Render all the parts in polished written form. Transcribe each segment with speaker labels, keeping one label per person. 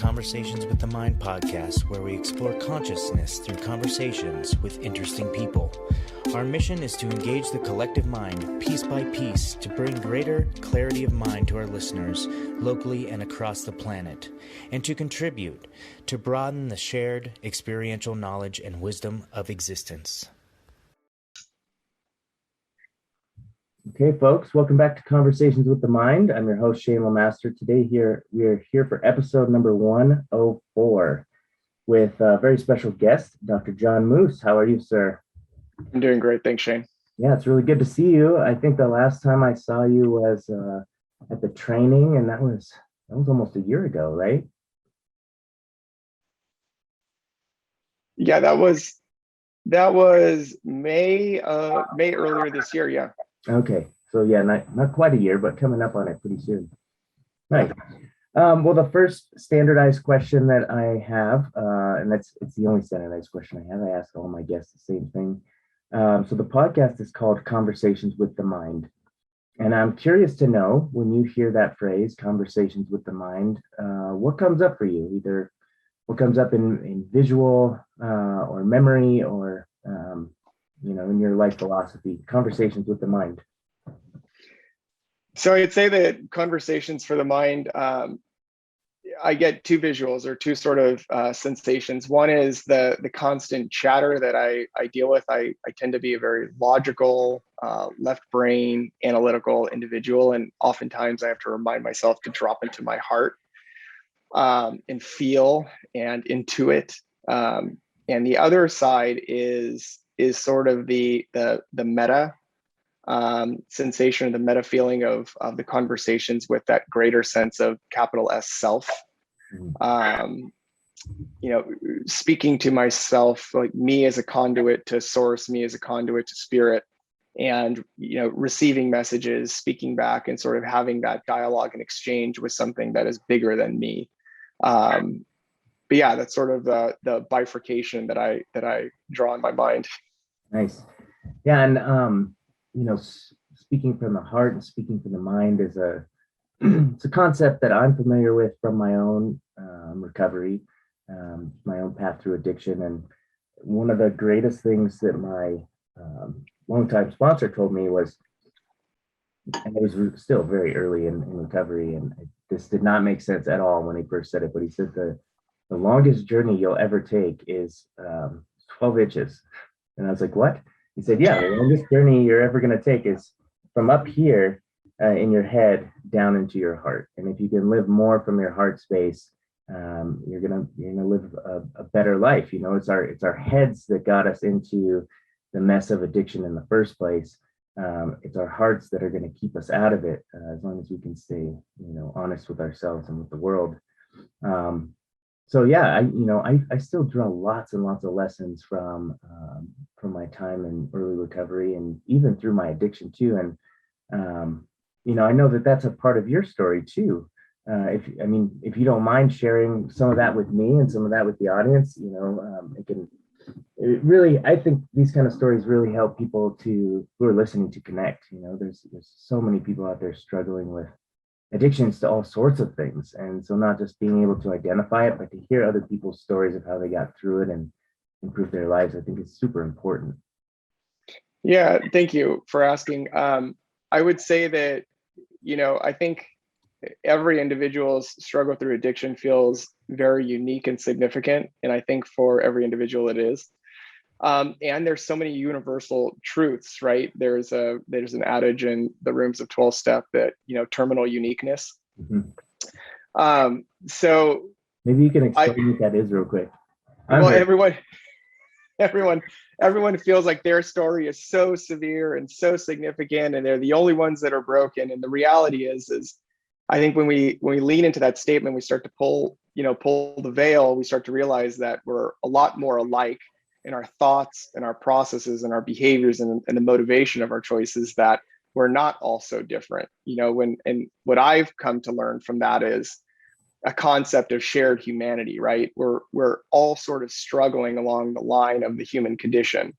Speaker 1: Conversations with the Mind podcast, where we explore consciousness through conversations with interesting people. Our mission is to engage the collective mind piece by piece to bring greater clarity of mind to our listeners locally and across the planet, and to contribute to broaden the shared experiential knowledge and wisdom of existence.
Speaker 2: Okay, folks, welcome back to Conversations with the Mind. I'm your host, Shane Lemaster. Today we are here for episode number 104 with a very special guest, Dr. John Moos. How are you, sir?
Speaker 3: I'm doing great. Thanks, Shane.
Speaker 2: Yeah, it's really good to see you. I think the last time I saw you was at the training, and that was almost a year ago, right?
Speaker 3: Yeah, that was May earlier this year. Yeah.
Speaker 2: Okay, so yeah, not quite a year, but coming up on it pretty soon. Nice. Well, the first standardized question that I have, and it's the only standardized question I have, I ask all my guests the same thing. So the podcast is called Conversations with the Mind. And I'm curious to know, when you hear that phrase, Conversations with the Mind, what comes up for you? Either what comes up in visual or memory or in your life philosophy, Conversations with the Mind.
Speaker 3: So I'd say that Conversations for the Mind, I get two visuals or two sort of sensations. One is the constant chatter that I deal with. I tend to be a very logical, left brain, analytical individual. And oftentimes I have to remind myself to drop into my heart and feel and intuit. And the other side is sort of the meta sensation, the meta feeling of the conversations with that greater sense of capital S self. Speaking to myself, like me as a conduit to source, me as a conduit to spirit, and receiving messages, speaking back, and sort of having that dialogue and exchange with something that is bigger than me. But yeah, that's sort of the bifurcation that I draw in my mind.
Speaker 2: Nice. Yeah, and speaking from the heart and speaking from the mind is it's a concept that I'm familiar with from my own recovery, my own path through addiction. And one of the greatest things that my longtime sponsor told me was, and it was still very early in recovery, and this did not make sense at all when he first said it, but he said the longest journey you'll ever take is 12 inches. And I was like, what? He said, yeah, the longest journey you're ever going to take is from up here in your head down into your heart. And if you can live more from your heart space, you're gonna live a better life. It's our heads that got us into the mess of addiction in the first place. It's our hearts that are going to keep us out of it as long as we can stay, honest with ourselves and with the world. So yeah, I still draw lots and lots of lessons from my time in early recovery and even through my addiction too. And I know that that's a part of your story too. If you don't mind sharing some of that with me and some of that with the audience, I think these kind of stories really help people who are listening to connect. There's so many people out there struggling with addictions to all sorts of things. And so not just being able to identify it, but to hear other people's stories of how they got through it and improve their lives, I think is super important.
Speaker 3: Yeah, thank you for asking. I would say that, I think every individual's struggle through addiction feels very unique and significant. And I think for every individual it is. And there's so many universal truths, right? There's an adage in the rooms of 12-step that, terminal uniqueness.
Speaker 2: Mm-hmm.
Speaker 3: So
Speaker 2: maybe you can explain what that is real quick.
Speaker 3: Everyone feels like their story is so severe and so significant, and they're the only ones that are broken. And the reality is I think when we lean into that statement, we start to pull the veil, we start to realize that we're a lot more alike in our thoughts and our processes and our behaviors and the motivation of our choices, that we're not all so different. And what I've come to learn from that is a concept of shared humanity, right? We're all sort of struggling along the line of the human condition.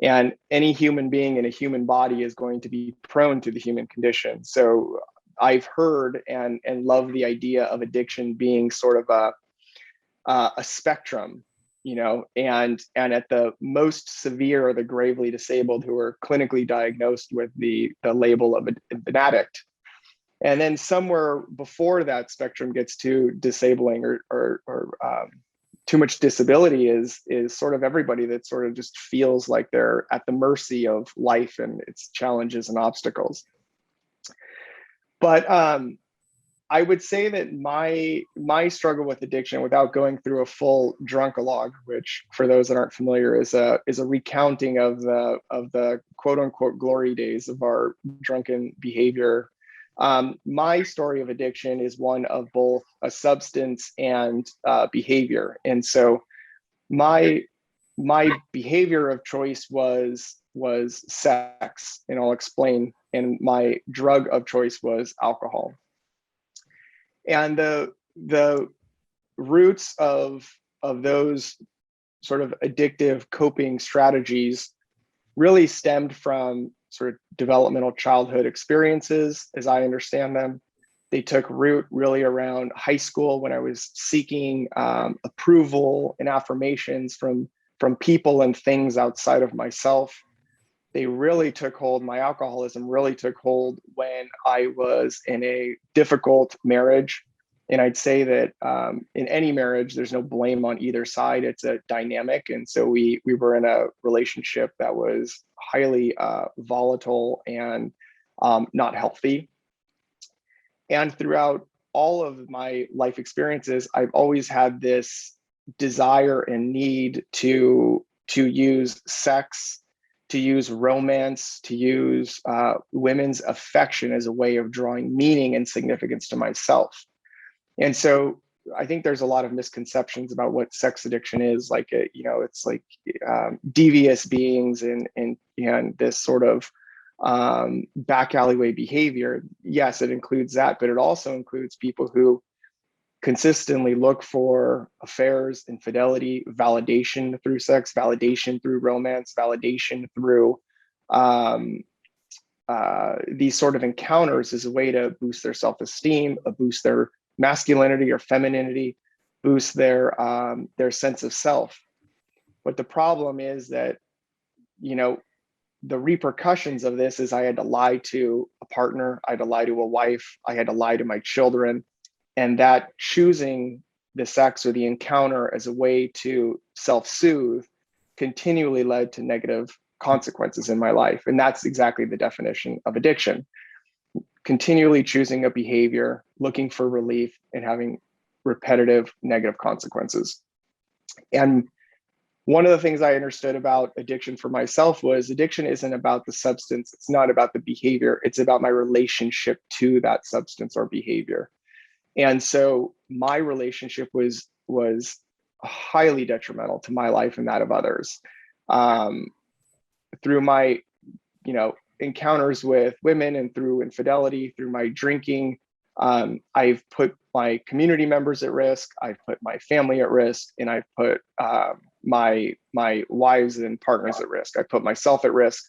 Speaker 3: And any human being in a human body is going to be prone to the human condition. So I've heard and love the idea of addiction being sort of a spectrum, and at the most severe or the gravely disabled who are clinically diagnosed with the label of an addict. And then somewhere before that spectrum gets too disabling or too much disability is sort of everybody that sort of just feels like they're at the mercy of life and its challenges and obstacles. But I would say that my struggle with addiction, without going through a full drunkalogue, which for those that aren't familiar is a recounting of the quote unquote glory days of our drunken behavior. My story of addiction is one of both a substance and behavior, and so my behavior of choice was sex, and I'll explain. And my drug of choice was alcohol. And the roots of those sort of addictive coping strategies really stemmed from sort of developmental childhood experiences, as I understand them. They took root really around high school when I was seeking approval and affirmations from people and things outside of myself. They really took hold, my alcoholism really took hold when I was in a difficult marriage. And I'd say that in any marriage, there's no blame on either side. It's a dynamic. And so we were in a relationship that was highly volatile and not healthy. And throughout all of my life experiences, I've always had this desire and need to use sex, to use romance, to use women's affection as a way of drawing meaning and significance to myself. And so I think there's a lot of misconceptions about what sex addiction is. Like, it's like devious beings and this sort of back alleyway behavior. Yes, it includes that, but it also includes people who consistently look for affairs, infidelity, validation through sex, validation through romance, validation through these sort of encounters as a way to boost their self-esteem, boost their masculinity or femininity, boost their sense of self. But the problem is that, the repercussions of this is I had to lie to a partner, I had to lie to a wife, I had to lie to my children. And that choosing the sex or the encounter as a way to self-soothe continually led to negative consequences in my life. And that's exactly the definition of addiction. Continually choosing a behavior, looking for relief, and having repetitive negative consequences. And one of the things I understood about addiction for myself was addiction isn't about the substance. It's not about the behavior. It's about my relationship to that substance or behavior. And so my relationship was highly detrimental to my life and that of others. Through my, encounters with women and through infidelity, through my drinking, I've put my community members at risk. I've put my family at risk, and I've put my wives and partners at risk. I put myself at risk.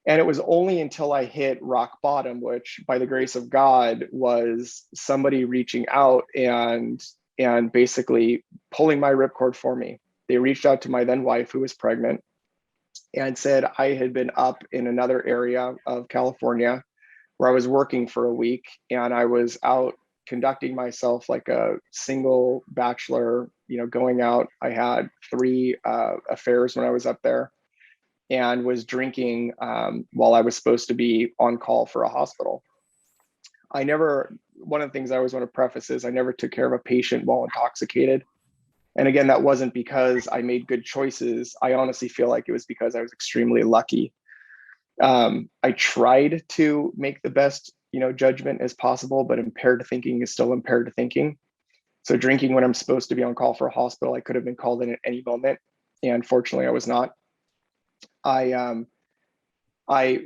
Speaker 3: And it was only until I hit rock bottom, which by the grace of God was somebody reaching out and basically pulling my ripcord for me. They reached out to my then wife, who was pregnant, and said I had been up in another area of California where I was working for a week, and I was out conducting myself like a single bachelor, going out. I had 3 affairs when I was up there, and was drinking while I was supposed to be on call for a hospital. One of the things I always want to preface is I never took care of a patient while intoxicated. And again, that wasn't because I made good choices. I honestly feel like it was because I was extremely lucky. I tried to make the best, judgment as possible, but impaired thinking is still impaired thinking. So drinking when I'm supposed to be on call for a hospital, I could have been called in at any moment. And fortunately, I was not. I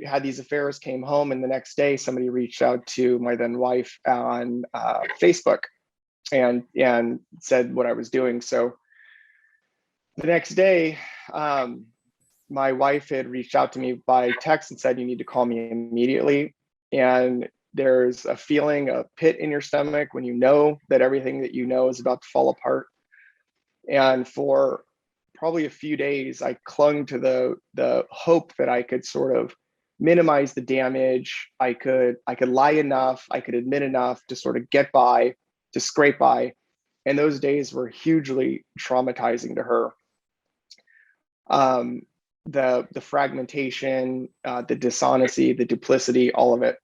Speaker 3: had these affairs, came home, and the next day somebody reached out to my then wife on Facebook and said what I was doing. So the next day, my wife had reached out to me by text and said, "You need to call me immediately." And there's a feeling, a pit in your stomach when you know that everything that you know is about to fall apart. And for probably a few days, I clung to the hope that I could sort of minimize the damage. I could lie enough, I could admit enough to sort of get by, to scrape by. And those days were hugely traumatizing to her. The fragmentation, the dishonesty, the duplicity, all of it.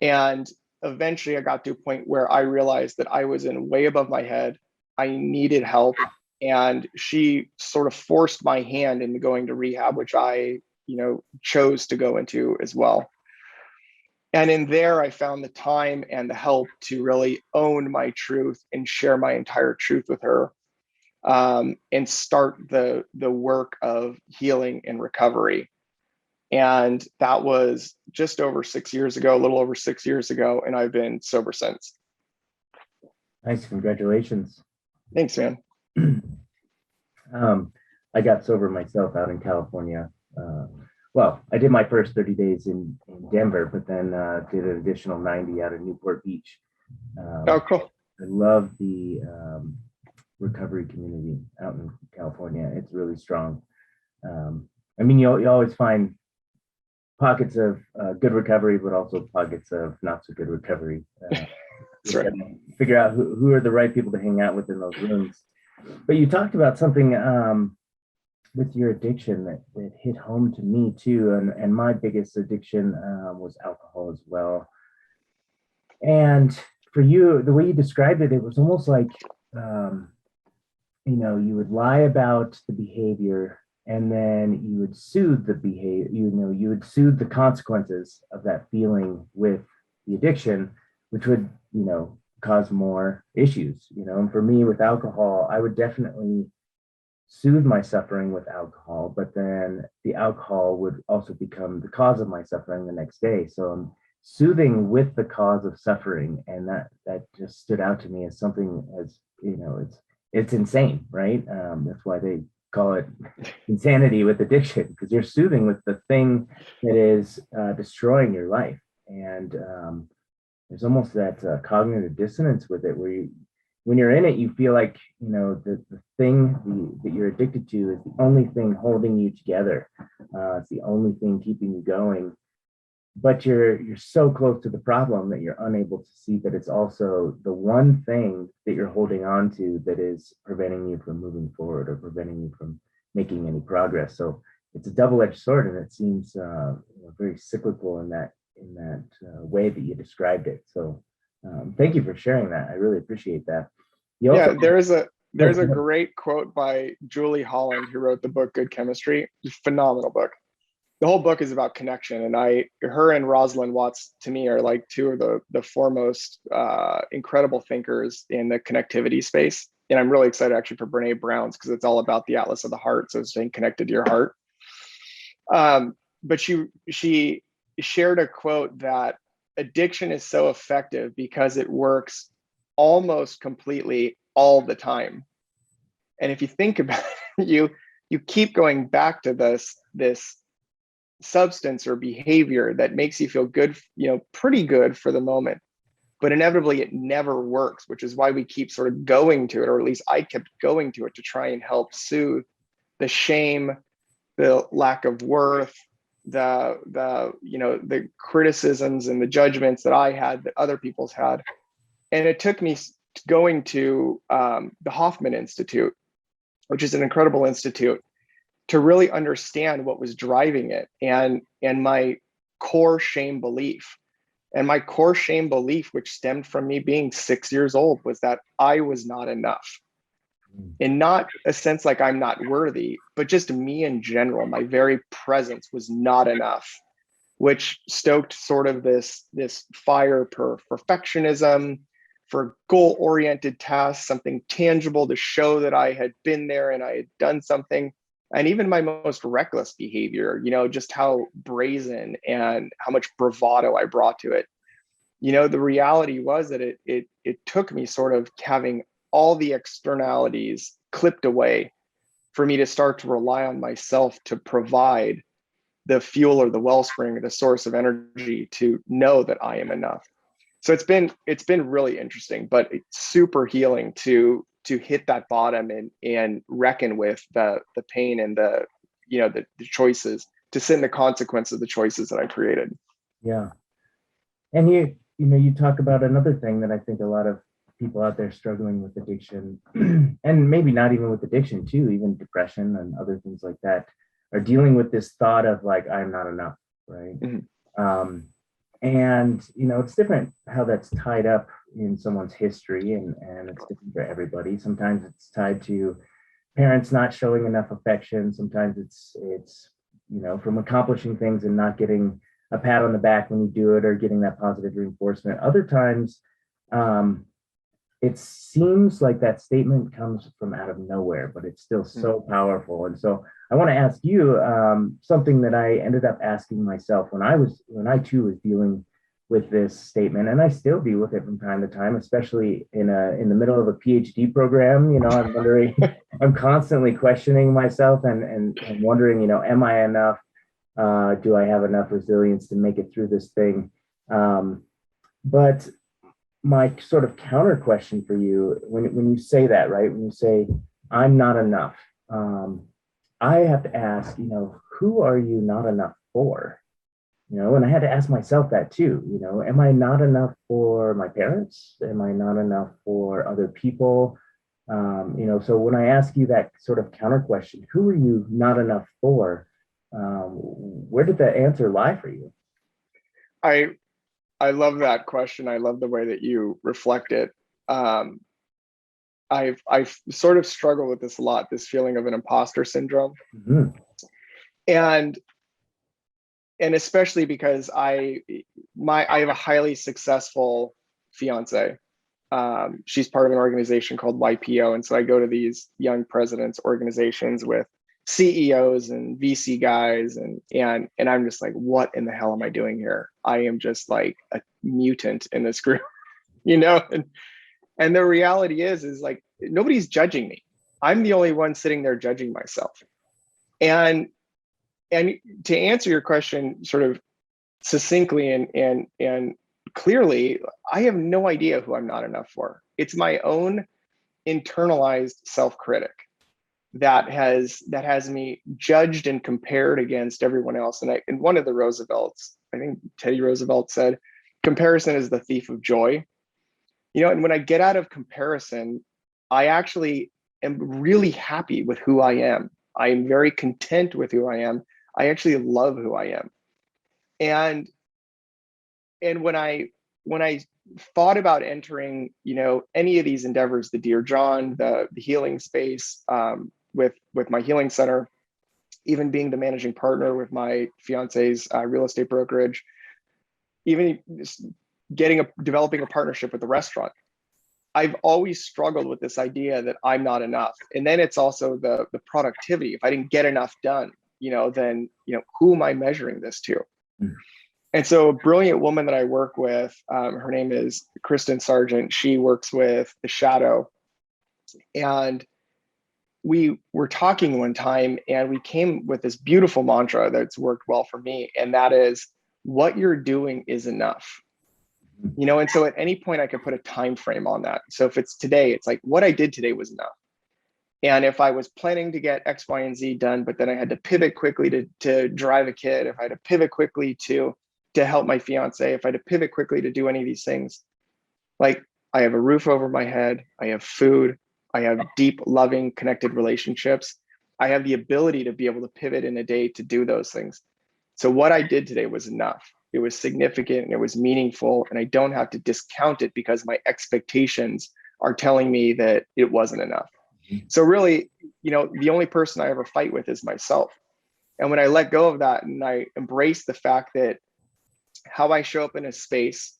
Speaker 3: And eventually I got to a point where I realized that I was in way above my head. I needed help. And she sort of forced my hand into going to rehab, which I, chose to go into as well. And in there, I found the time and the help to really own my truth and share my entire truth with her, and start the work of healing and recovery. And that was just over 6 years ago, a little over 6 years ago, and I've been sober since.
Speaker 2: Nice, congratulations.
Speaker 3: Thanks, man.
Speaker 2: I got sober myself out in California. Well, I did my first 30 days in Denver, but then did an additional 90 out of Newport Beach.
Speaker 3: Oh, cool.
Speaker 2: I love the recovery community out in California. It's really strong. I mean, you always find pockets of good recovery, but also pockets of not so good recovery.
Speaker 3: That's right.
Speaker 2: Figure out who are the right people to hang out with in those rooms. But you talked about something with your addiction that hit home to me too. And my biggest addiction was alcohol as well. And for you, the way you described it, it was almost like, you would lie about the behavior and then you would soothe the behavior, you would soothe the consequences of that feeling with the addiction, which would, cause more issues, and for me with alcohol, I would definitely soothe my suffering with alcohol, but then the alcohol would also become the cause of my suffering the next day. So I'm soothing with the cause of suffering. And that just stood out to me as something as, it's insane, right? That's why they call it insanity with addiction, because you're soothing with the thing that is destroying your life. And there's almost that cognitive dissonance with it, where when you're in it, you feel like, the thing that you're addicted to is the only thing holding you together. It's the only thing keeping you going. But you're so close to the problem that you're unable to see that it's also the one thing that you're holding on to that is preventing you from moving forward or preventing you from making any progress. So it's a double-edged sword, and it seems very cyclical in that way that you described it. So thank you for sharing that. I really appreciate that.
Speaker 3: There's a great quote by Julie Holland, who wrote the book Good Chemistry. Phenomenal book. The whole book is about connection, and her and Rosalind Watts to me are like two of the foremost incredible thinkers in the connectivity space. And I'm really excited actually for Brene Brown's, because it's all about the Atlas of the Heart, so staying connected to your heart. But she shared a quote that addiction is so effective because it works almost completely all the time. And if you think about it, you keep going back to this substance or behavior that makes you feel good, pretty good for the moment, but inevitably it never works, which is why we keep sort of going to it, or at least I kept going to it to try and help soothe the shame, the lack of worth, the criticisms and the judgments that I had, that other people's had. And it took me going to the Hoffman Institute, which is an incredible institute, to really understand what was driving it and my core shame belief. And my core shame belief, which stemmed from me being 6 years old, was that I was not enough. In not a sense like I'm not worthy, but just me in general, my very presence was not enough, which stoked sort of this fire for perfectionism, for goal-oriented tasks, something tangible to show that I had been there and I had done something. And even my most reckless behavior, just how brazen and how much bravado I brought to it. The reality was that it took me sort of having all the externalities clipped away for me to start to rely on myself to provide the fuel or the wellspring or the source of energy to know that I am enough. So it's been really interesting, but it's super healing to to hit that bottom and reckon with the pain and the choices, to sit in the consequence of the choices that I created.
Speaker 2: Yeah. And you talk about another thing that I think a lot of people out there struggling with addiction, and maybe not even with addiction too, even depression and other things like that, are dealing with this thought of like, I'm not enough, right? Mm-hmm. And it's different how that's tied up in someone's history, and it's different for everybody. Sometimes it's tied to parents not showing enough affection. Sometimes it's from accomplishing things and not getting a pat on the back when you do it, or getting that positive reinforcement. Other times, it seems like that statement comes from out of nowhere, but it's still so powerful. And so I want to ask you something that I ended up asking myself when I too was dealing with this statement, and I still deal with it from time to time, especially in the middle of a PhD program. I'm wondering, I'm constantly questioning myself and wondering, am I enough? Do I have enough resilience to make it through this thing? But my sort of counter question for you, when you say that, right, when you say I'm not enough, I have to ask, who are you not enough for? And I had to ask myself that too. Am I not enough for my parents? Am I not enough for other people? So when I ask you that sort of counter question, who are you not enough for? Where did that answer lie for you?
Speaker 3: I love that question. I love the way that you reflect it. I've sort of struggled with this a lot, this feeling of an imposter syndrome. Mm-hmm. And especially because I have a highly successful fiance. She's part of an organization called YPO. And so I go to these young presidents organizations with CEOs and VC guys, and I'm just like, what in the hell am I doing here? I am just like a mutant in this group, and the reality is like, nobody's judging me. I'm the only one sitting there judging myself. And to answer your question sort of succinctly and clearly, I have no idea who I'm not enough for. It's my own internalized self-critic that has me judged and compared against everyone else. And one of the Roosevelts, I think Teddy Roosevelt, said, comparison is the thief of joy. And when I get out of comparison, I actually am really happy with who I am. I am very content with who I am. I actually love who I am. And when I thought about entering, any of these endeavors, the Dear John, the healing space, with my healing center, even being the managing partner with my fiance's real estate brokerage, even developing a partnership with the restaurant, I've always struggled with this idea that I'm not enough. And then it's also the productivity. If I didn't get enough done, then who am I measuring this to? Mm. And so a brilliant woman that I work with, her name is Kristen Sargent. She works with The Shadow. And we were talking one time, and we came with this beautiful mantra that's worked well for me. And that is, what you're doing is enough. And so at any point I could put a time frame on that. So if it's today, it's like, what I did today was enough. And if I was planning to get X, Y, and Z done, but then I had to pivot quickly to drive a kid, if I had to pivot quickly to help my fiance, if I had to pivot quickly to do any of these things, like, I have a roof over my head, I have food, I have deep, loving, connected relationships. I have the ability to be able to pivot in a day to do those things. So what I did today was enough. It was significant and it was meaningful, and I don't have to discount it because my expectations are telling me that it wasn't enough. So really, the only person I ever fight with is myself. And when I let go of that and I embrace the fact that how I show up in a space,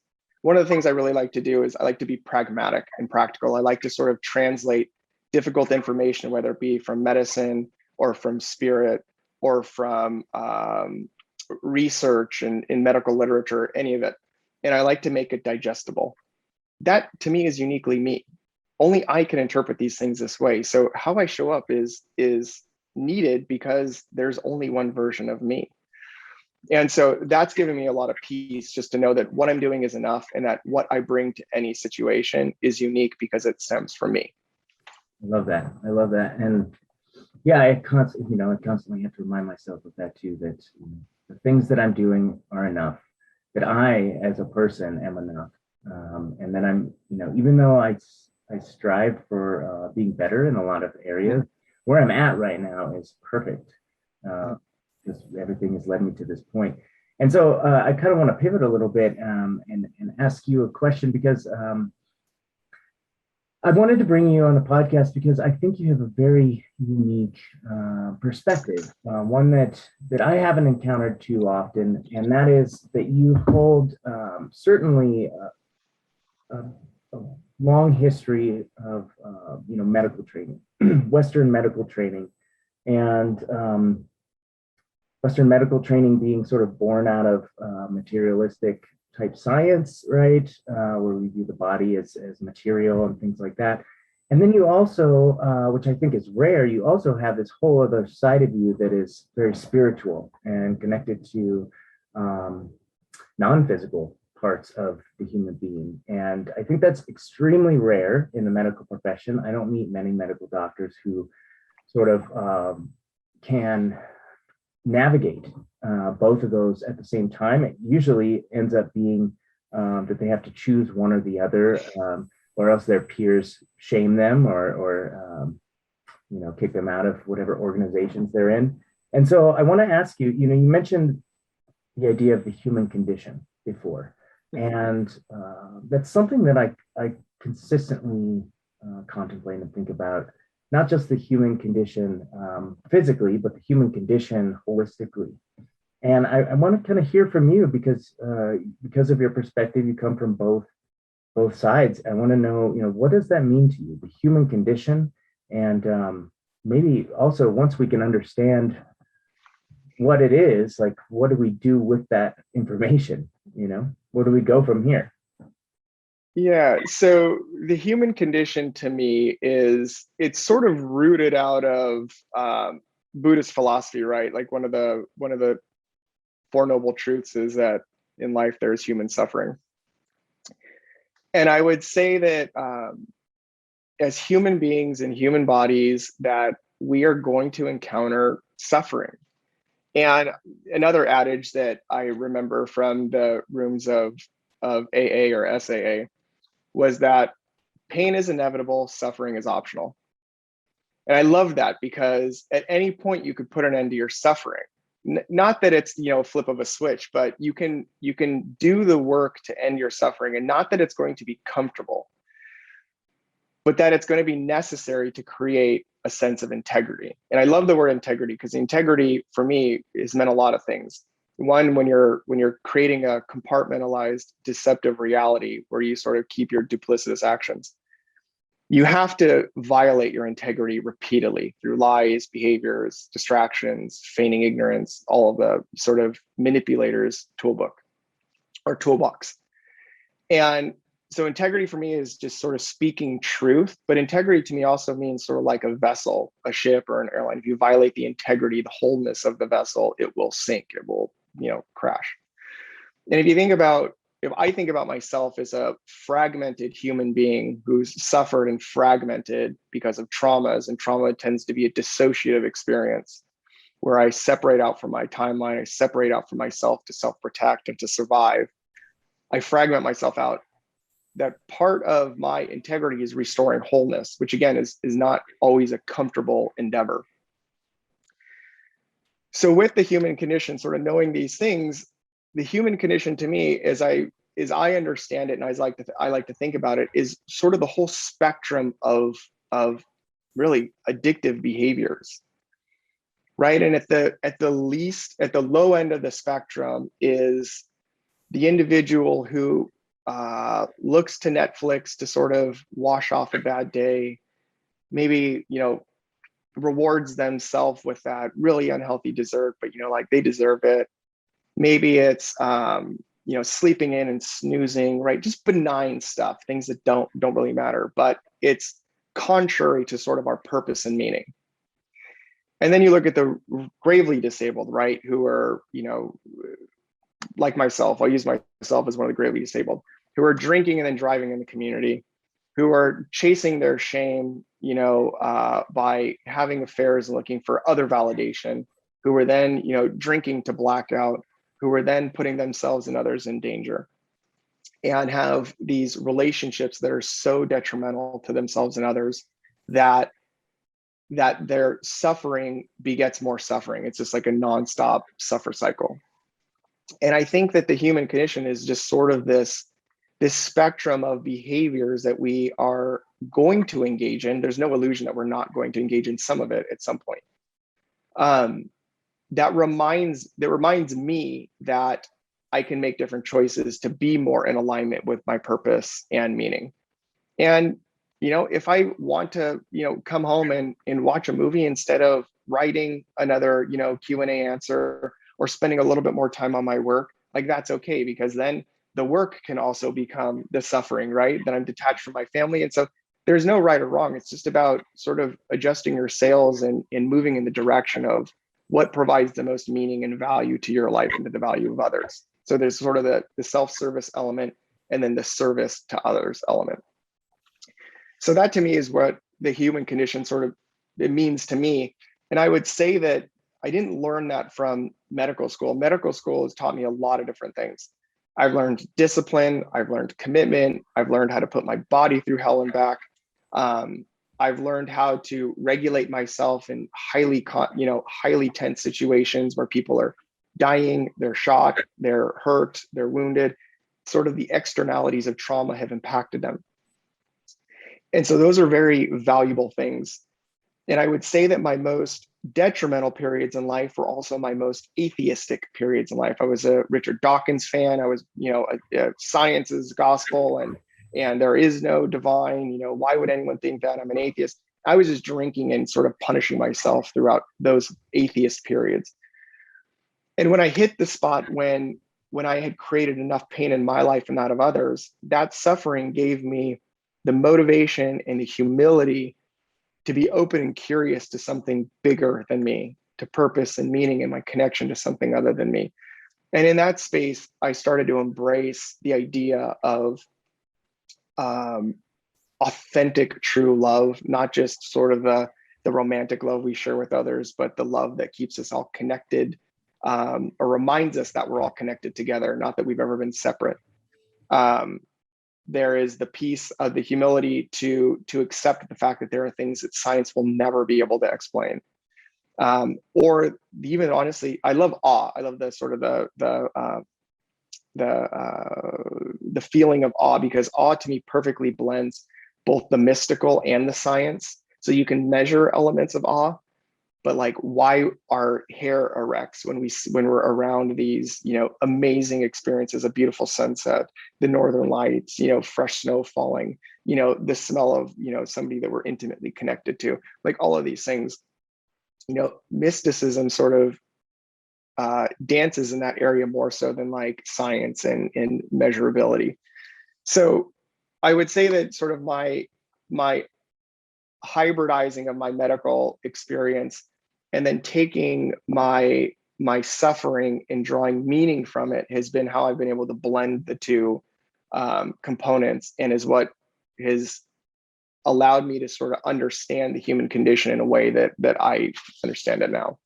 Speaker 3: one of the things I really like to do is I like to be pragmatic and practical. I like to sort of translate difficult information, whether it be from medicine or from spirit or from research and in medical literature, any of it. And I like to make it digestible. That to me is uniquely me. Only I can interpret these things this way. So how I show up is needed because there's only one version of me. And so that's given me a lot of peace, just to know that what I'm doing is enough, and that what I bring to any situation is unique because it stems from me.
Speaker 2: I love that. I love that. And yeah, I constantly have to remind myself of that too, that the things that I'm doing are enough, that I, as a person, am enough. And then even though I strive for being better in a lot of areas, where I'm at right now is perfect. Because everything has led me to this point. And so I kind of want to pivot a little bit and ask you a question because I wanted to bring you on the podcast because I think you have a very unique perspective, one that I haven't encountered too often, and that is that you hold certainly a long history of medical training, Western medical training, and Western medical training being sort of born out of materialistic type science, right? Where we view the body as material and things like that. And then you also, which I think is rare, you also have this whole other side of you that is very spiritual and connected to non-physical parts of the human being. And I think that's extremely rare in the medical profession. I don't meet many medical doctors who sort of can navigate both of those at the same time. It usually ends up being that they have to choose one or the other, or else their peers shame them or kick them out of whatever organizations they're in. And so I want to ask you, you mentioned the idea of the human condition before, and that's something that I consistently contemplate and think about. Not just the human condition physically, but the human condition holistically. And I want to kind of hear from you because of your perspective, you come from both sides. I want to know, what does that mean to you, the human condition, and maybe also once we can understand what it is, like what do we do with that information? Where do we go from here?
Speaker 3: Yeah, so the human condition to me it's sort of rooted out of Buddhist philosophy, right? Like one of the Four Noble Truths is that in life there's human suffering. And I would say that as human beings in human bodies, that we are going to encounter suffering. And another adage that I remember from the rooms of AA or SAA was that pain is inevitable, suffering is optional. And I love that because at any point you could put an end to your suffering. Not that it's a flip of a switch, but you can do the work to end your suffering, and not that it's going to be comfortable, but that it's going to be necessary to create a sense of integrity. And I love the word integrity because integrity for me has meant a lot of things. One, when you're creating a compartmentalized deceptive reality where you sort of keep your duplicitous actions, you have to violate your integrity repeatedly through lies, behaviors, distractions, feigning ignorance, all of the sort of manipulators toolbox. And so integrity for me is just sort of speaking truth, but integrity to me also means sort of like a vessel, a ship or an airline. If you violate the integrity, the wholeness of the vessel, it will sink, it will crash. And if I think about myself as a fragmented human being who's suffered and fragmented because of traumas, and trauma tends to be a dissociative experience where I separate out from my timeline, I separate out from myself to self-protect and to survive. I fragment myself out. That part of my integrity is restoring wholeness, which again is not always a comfortable endeavor. So with the human condition, sort of knowing these things, the human condition to me, as I understand it, and I like to think about it, is sort of the whole spectrum of really addictive behaviors, right? And at the low end of the spectrum is the individual who looks to Netflix to sort of wash off a bad day, maybe rewards themselves with that really unhealthy dessert, but like they deserve it. Maybe it's sleeping in and snoozing, right? Just benign stuff, things that don't really matter, but it's contrary to sort of our purpose and meaning. And then you look at the gravely disabled, right? Who are, like myself, I'll use myself as one of the gravely disabled, who are drinking and then driving in the community, who are chasing their shame, by having affairs and looking for other validation, who were then, drinking to blackout, who were then putting themselves and others in danger, and have these relationships that are so detrimental to themselves and others that their suffering begets more suffering. It's just like a nonstop suffer cycle. And I think that the human condition is just sort of this spectrum of behaviors that we are going to engage in. There's no illusion that we're not going to engage in some of it at some point. That reminds me that I can make different choices to be more in alignment with my purpose and meaning. And, if I want to, come home and watch a movie instead of writing another, Q&A answer, or spending a little bit more time on my work, like that's okay, because then the work can also become the suffering, right? Then I'm detached from my family. And so there's no right or wrong. It's just about sort of adjusting your sails and moving in the direction of what provides the most meaning and value to your life and to the value of others. So there's sort of the self-service element, and then the service to others element. So that to me is what the human condition it means to me. And I would say that I didn't learn that from medical school. Medical school has taught me a lot of different things. I've learned discipline, I've learned commitment, I've learned how to put my body through hell and back. I've learned how to regulate myself in highly tense situations where people are dying, they're shot, they're hurt, they're wounded. Sort of the externalities of trauma have impacted them. And so those are very valuable things. And I would say that my most detrimental periods in life were also my most atheistic periods in life. I was a Richard Dawkins fan. I was, science is gospel, and there is no divine. Why would anyone think that? I'm an atheist. I was just drinking and sort of punishing myself throughout those atheist periods. And when I hit the spot when I had created enough pain in my life and that of others, that suffering gave me the motivation and the humility to be open and curious to something bigger than me, to purpose and meaning and my connection to something other than me. And in that space, I started to embrace the idea of authentic, true love, not just sort of the romantic love we share with others, but the love that keeps us all connected, or reminds us that we're all connected together, not that we've ever been separate. There is the piece of the humility to accept the fact that there are things that science will never be able to explain. Or even honestly, I love awe. I love the sort of the feeling of awe, because awe to me perfectly blends both the mystical and the science. So you can measure elements of awe, but like, why our hair erects when we're around these, amazing experiences, a beautiful sunset, the northern lights, fresh snow falling, the smell of, somebody that we're intimately connected to, like all of these things, mysticism sort of dances in that area more so than like science and measurability. So I would say that sort of my hybridizing of my medical experience and then taking my suffering and drawing meaning from it has been how I've been able to blend the two components, and is what has allowed me to sort of understand the human condition in a way that I understand it now.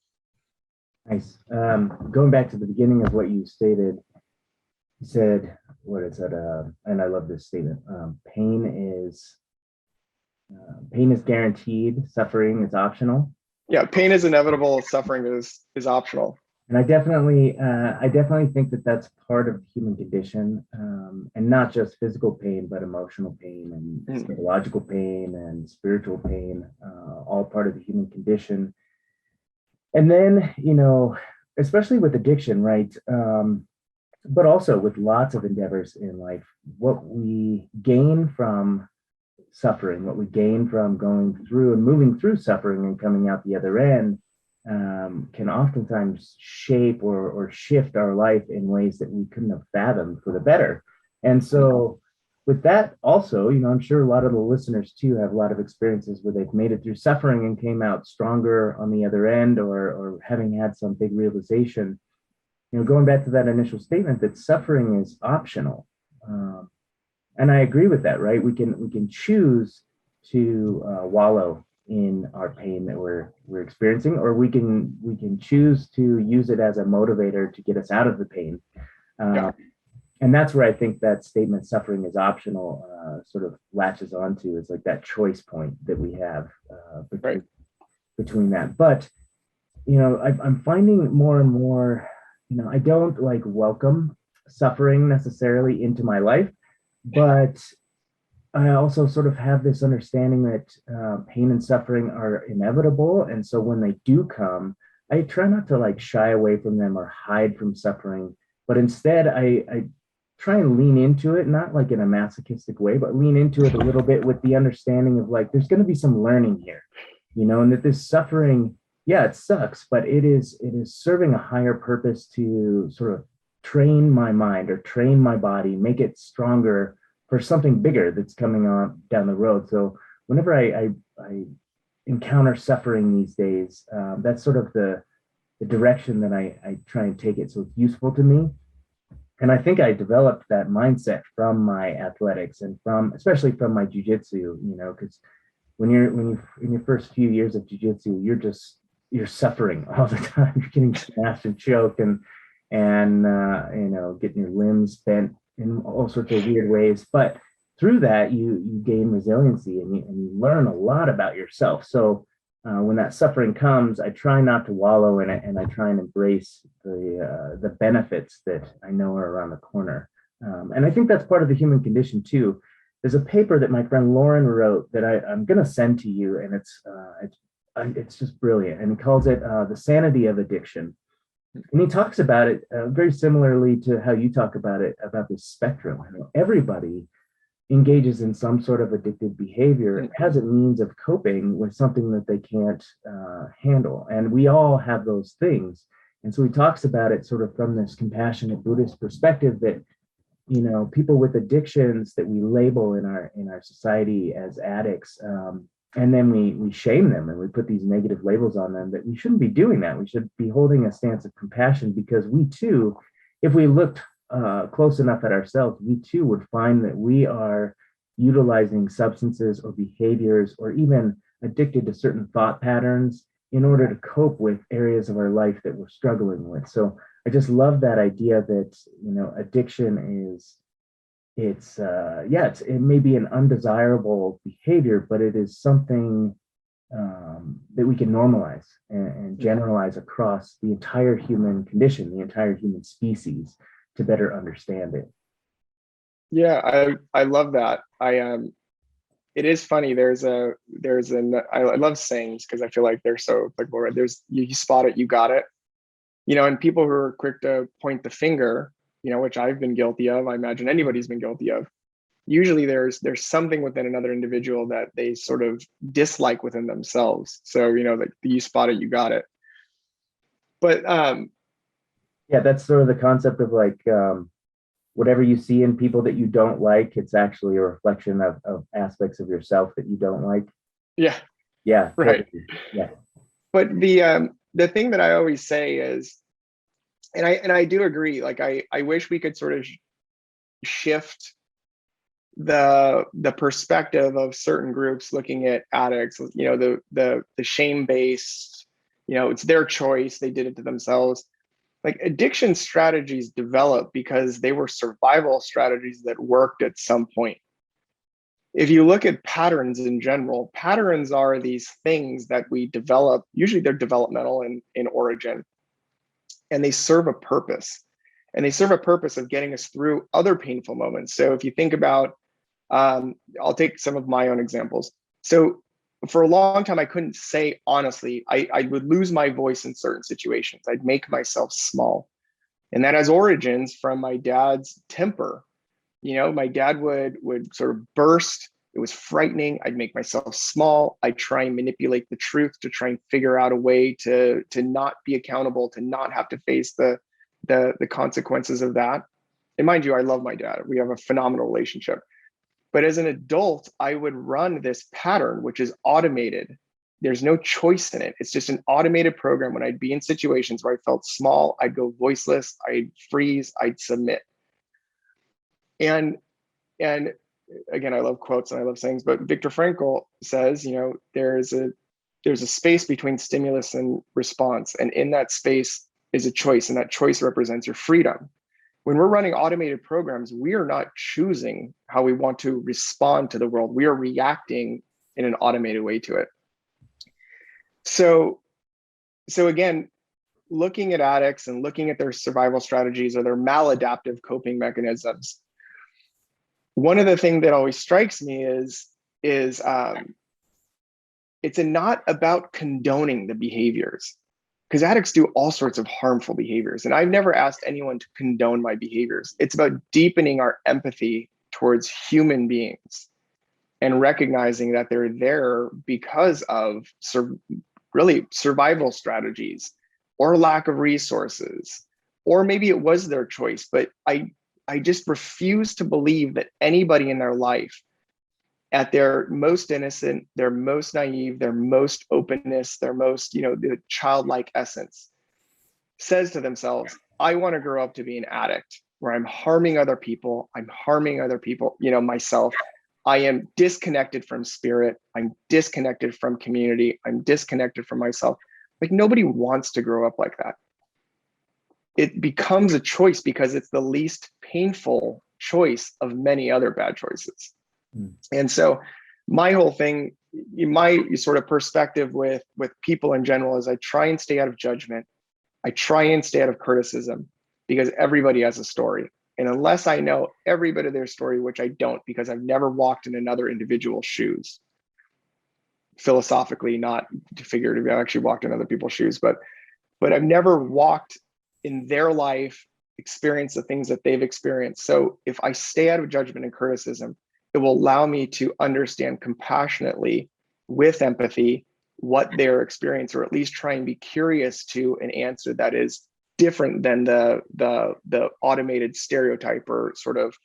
Speaker 2: Nice. Going back to the beginning of what you stated, you said, what is that? And I love this statement. Pain is guaranteed. Suffering is optional.
Speaker 3: Yeah, pain is inevitable. Suffering is optional.
Speaker 2: And I definitely think that that's part of the human condition, and not just physical pain, but emotional pain and psychological pain and spiritual pain, all part of the human condition. And then, especially with addiction, right? But also with lots of endeavors in life, what we gain from suffering, what we gain from going through and moving through suffering and coming out the other end, can oftentimes shape or shift our life in ways that we couldn't have fathomed for the better. And so with that also, I'm sure a lot of the listeners too have a lot of experiences where they've made it through suffering and came out stronger on the other end, or having had some big realization. Going back to that initial statement that suffering is optional. And I agree with that, right? We can choose to wallow in our pain that we're experiencing, or we can choose to use it as a motivator to get us out of the pain.
Speaker 3: Yeah.
Speaker 2: And that's where I think that statement, suffering is optional, sort of latches onto. It's like that choice point that we have between that. But, I'm finding more and more, I don't like welcome suffering necessarily into my life, but I also sort of have this understanding that pain and suffering are inevitable. And so when they do come, I try not to like shy away from them or hide from suffering, but instead I try and lean into it, not like in a masochistic way, but lean into it a little bit with the understanding of like, there's going to be some learning here, and that this suffering, yeah, it sucks, but it is serving a higher purpose to sort of train my mind or train my body, make it stronger for something bigger that's coming on down the road. So whenever I encounter suffering these days, that's sort of the direction that I try and take it. So it's useful to me. And I think I developed that mindset from my athletics and especially from my jiu-jitsu, because when you're in your first few years of jiu-jitsu, you're suffering all the time. You're getting smashed and choked and getting your limbs bent in all sorts of weird ways. But through that, you gain resiliency and you learn a lot about yourself. So when that suffering comes, I try not to wallow in it, and I try and embrace the benefits that I know are around the corner. And I think that's part of the human condition too. There's a paper that my friend Lauren wrote that I'm going to send to you, and it's just brilliant. And he calls it The Sanity of Addiction. And he talks about it very similarly to how you talk about it, about this spectrum. Everybody engages in some sort of addictive behavior as a means of coping with something that they can't handle. And we all have those things. And so he talks about it sort of from this compassionate Buddhist perspective that, people with addictions that we label in our society as addicts, and then we shame them and we put these negative labels on them, that we shouldn't be doing that. We should be holding a stance of compassion, because we too, if we looked close enough at ourselves, we too would find that we are utilizing substances or behaviors or even addicted to certain thought patterns in order to cope with areas of our life that we're struggling with. So I just love that idea that, addiction is, it may be an undesirable behavior, but it is something that we can normalize and generalize across the entire human condition, the entire human species, to better understand it.
Speaker 3: Yeah, I love that. It is funny. I love sayings because I feel like they're so applicable. Right? There's you spot it, you got it. And people who are quick to point the finger, which I've been guilty of. I imagine anybody's been guilty of. Usually there's something within another individual that they sort of dislike within themselves. So, like you spot it, you got it. But
Speaker 2: yeah, that's sort of the concept of like whatever you see in people that you don't like, it's actually a reflection of aspects of yourself that you don't like.
Speaker 3: Yeah.
Speaker 2: Yeah.
Speaker 3: Right.
Speaker 2: Totally. Yeah.
Speaker 3: But the thing that I always say is, and I do agree, like I wish we could sort of shift the perspective of certain groups looking at addicts, the shame-based, it's their choice, they did it to themselves. Like addiction strategies developed because they were survival strategies that worked at some point. If you look at patterns in general, patterns are these things that we develop. Usually they're developmental in origin, and they serve a purpose. And they serve a purpose of getting us through other painful moments. So if you think about, I'll take some of my own examples. So for a long time, I couldn't say honestly, I would lose my voice in certain situations. I'd make myself small. And that has origins from my dad's temper. My dad would sort of burst. It was frightening. I'd make myself small. I'd try and manipulate the truth to try and figure out a way to not be accountable, to not have to face the consequences of that. And mind you, I love my dad. We have a phenomenal relationship. But as an adult, I would run this pattern, which is automated. There's no choice in it. It's just an automated program. When I'd be in situations where I felt small, I'd go voiceless, I'd freeze, I'd submit. And again, I love quotes and I love sayings, but Viktor Frankl says, there's a space between stimulus and response. And in that space is a choice, and that choice represents your freedom. When we're running automated programs, we are not choosing how we want to respond to the world. We are reacting in an automated way to it. So again, looking at addicts and looking at their survival strategies or their maladaptive coping mechanisms, one of the things that always strikes me is it's not about condoning the behaviors, because addicts do all sorts of harmful behaviors. And I've never asked anyone to condone my behaviors. It's about deepening our empathy towards human beings and recognizing that they're there because of really survival strategies or lack of resources, or maybe it was their choice. But I just refuse to believe that anybody in their life, at their most innocent, their most naive, their most openness, their most, the childlike essence, says to themselves, I want to grow up to be an addict where I'm harming other people, myself. I am disconnected from spirit. I'm disconnected from community. I'm disconnected from myself. Like, nobody wants to grow up like that. It becomes a choice because it's the least painful choice of many other bad choices. And so my whole thing, my sort of perspective with people in general, is I try and stay out of judgment. I try and stay out of criticism, because everybody has a story. And unless I know every bit of their story, which I don't, because I've never walked in another individual's shoes, philosophically, not figuratively, I actually walked in other people's shoes, but I've never walked in their life, experienced the things that they've experienced. So if I stay out of judgment and criticism, it will allow me to understand compassionately, with empathy, what their experience, or at least try and be curious to an answer that is different than the automated stereotype or sort of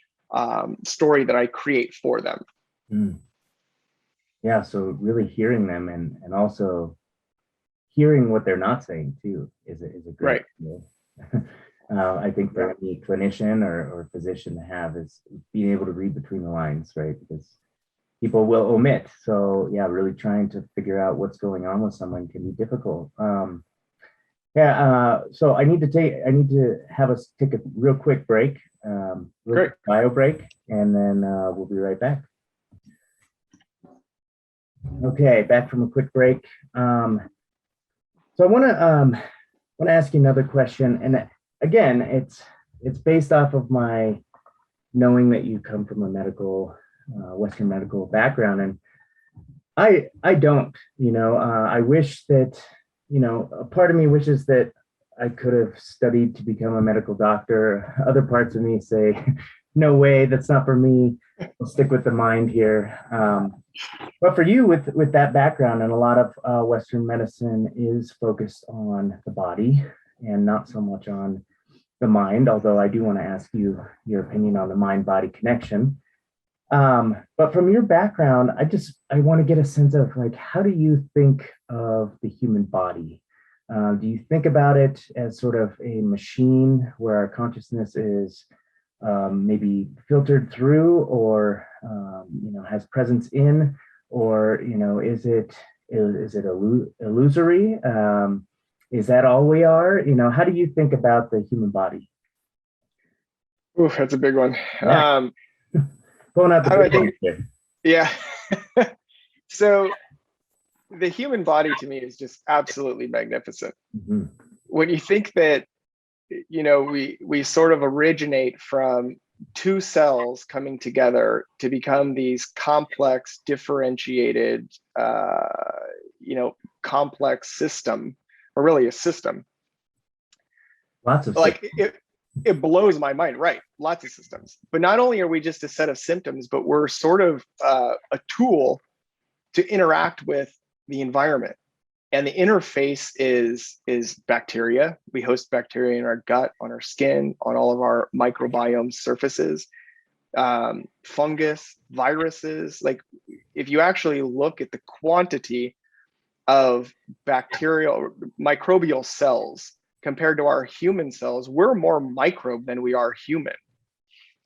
Speaker 3: story that I create for them.
Speaker 2: Yeah, so really hearing them and also hearing what they're not saying too is a great skill. I think for any clinician or physician to have is being able to read between the lines, right? Because people will omit. So yeah, really trying to figure out what's going on with someone can be difficult. So I need to have us take a real quick break, bio break, and then we'll be right back. Okay, back from a quick break. So I want to ask you another question, and again, it's based off of my knowing that you come from a medical, Western medical background, and I don't, I wish that, a part of me wishes that I could have studied to become a medical doctor. Other parts of me say, no way, that's not for me. I'll stick with the mind here. But for you, with that background, and a lot of Western medicine is focused on the body and not so much on the mind, although I do want to ask you your opinion on the mind-body connection. But from your background, I want to get a sense of, like, how do you think of the human body? Do you think about it as sort of a machine where our consciousness is maybe filtered through, or has presence in, or is it illusory? Is that all we are? How do you think about the human body?
Speaker 3: Ooh, that's a big one.
Speaker 2: Yeah. Pulling out the big one here.
Speaker 3: Yeah. So the human body to me is just absolutely magnificent. Mm-hmm. When you think that, we sort of originate from two cells coming together to become these complex, differentiated, complex system, or really a system.
Speaker 2: Lots of
Speaker 3: like it blows my mind, right? Lots of systems. But not only are we just a set of symptoms, but we're sort of a tool to interact with the environment. And the interface is bacteria. We host bacteria in our gut, on our skin, on all of our microbiome surfaces, fungus, viruses. Like, if you actually look at the quantity of microbial cells compared to our human cells, we're more microbe than we are human.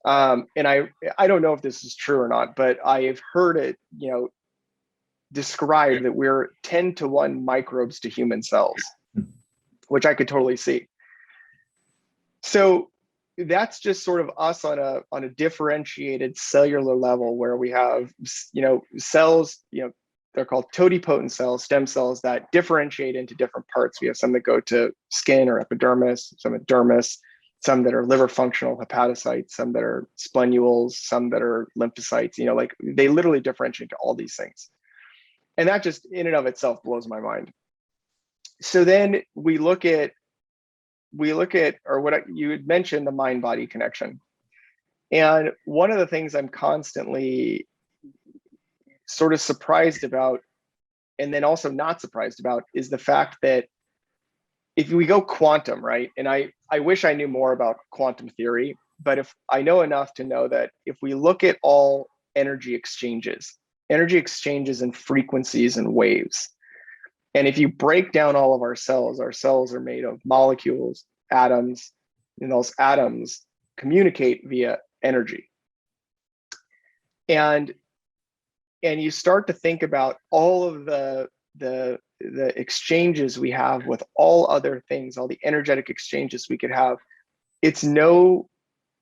Speaker 3: And I don't know if this is true or not, but I've heard it, described that we're 10 to 1 microbes to human cells, which I could totally see. So that's just sort of us on a differentiated cellular level, where we have, cells, they're called totipotent cells, stem cells, that differentiate into different parts. We have some that go to skin or epidermis, some at dermis, some that are liver functional hepatocytes, some that are splenoles, some that are lymphocytes, like they literally differentiate to all these things. And that just in and of itself blows my mind. So then we look at, or you had mentioned, the mind-body connection. And one of the things I'm constantly sort of surprised about, and then also not surprised about, is the fact that if we go quantum, right? And I wish I knew more about quantum theory, but if I know enough to know that if we look at all energy exchanges and frequencies and waves, and if you break down all of our cells are made of molecules, atoms, and those atoms communicate via energy. And you start to think about all of the exchanges we have with all other things, all the energetic exchanges we could have. It's no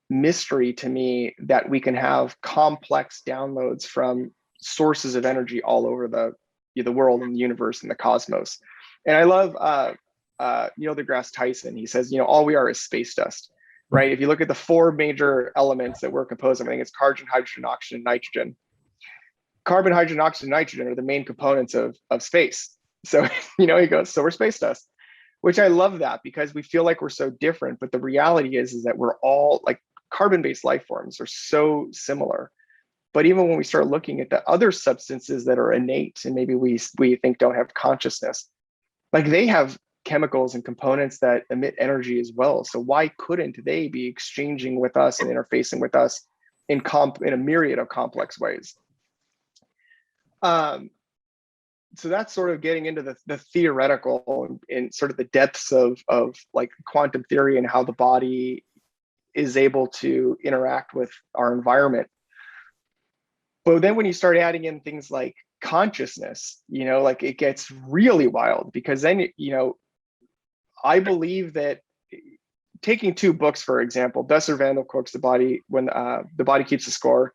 Speaker 3: mystery to me that we can have complex downloads from sources of energy all over the world and the universe and the cosmos. And I love Neil deGrasse Tyson. He says, all we are is space dust, right? If you look at the 4 major elements that we're composed of, I think it's carbon, hydrogen, oxygen, nitrogen. Carbon, hydrogen, oxygen, nitrogen are the main components of space. So, he goes, so we're space dust, which I love that, because we feel like we're so different. But the reality is that we're all, like, carbon-based life forms are so similar. But even when we start looking at the other substances that are innate and maybe we think don't have consciousness, like, they have chemicals and components that emit energy as well. So why couldn't they be exchanging with us and interfacing with us in a myriad of complex ways? So that's sort of getting into the theoretical and sort of the depths of like quantum theory and how the body is able to interact with our environment. But then when you start adding in things like consciousness, like, it gets really wild, because then, I believe that, taking 2 books, for example, Besser van der Kolk's The Body, When the Body Keeps the Score,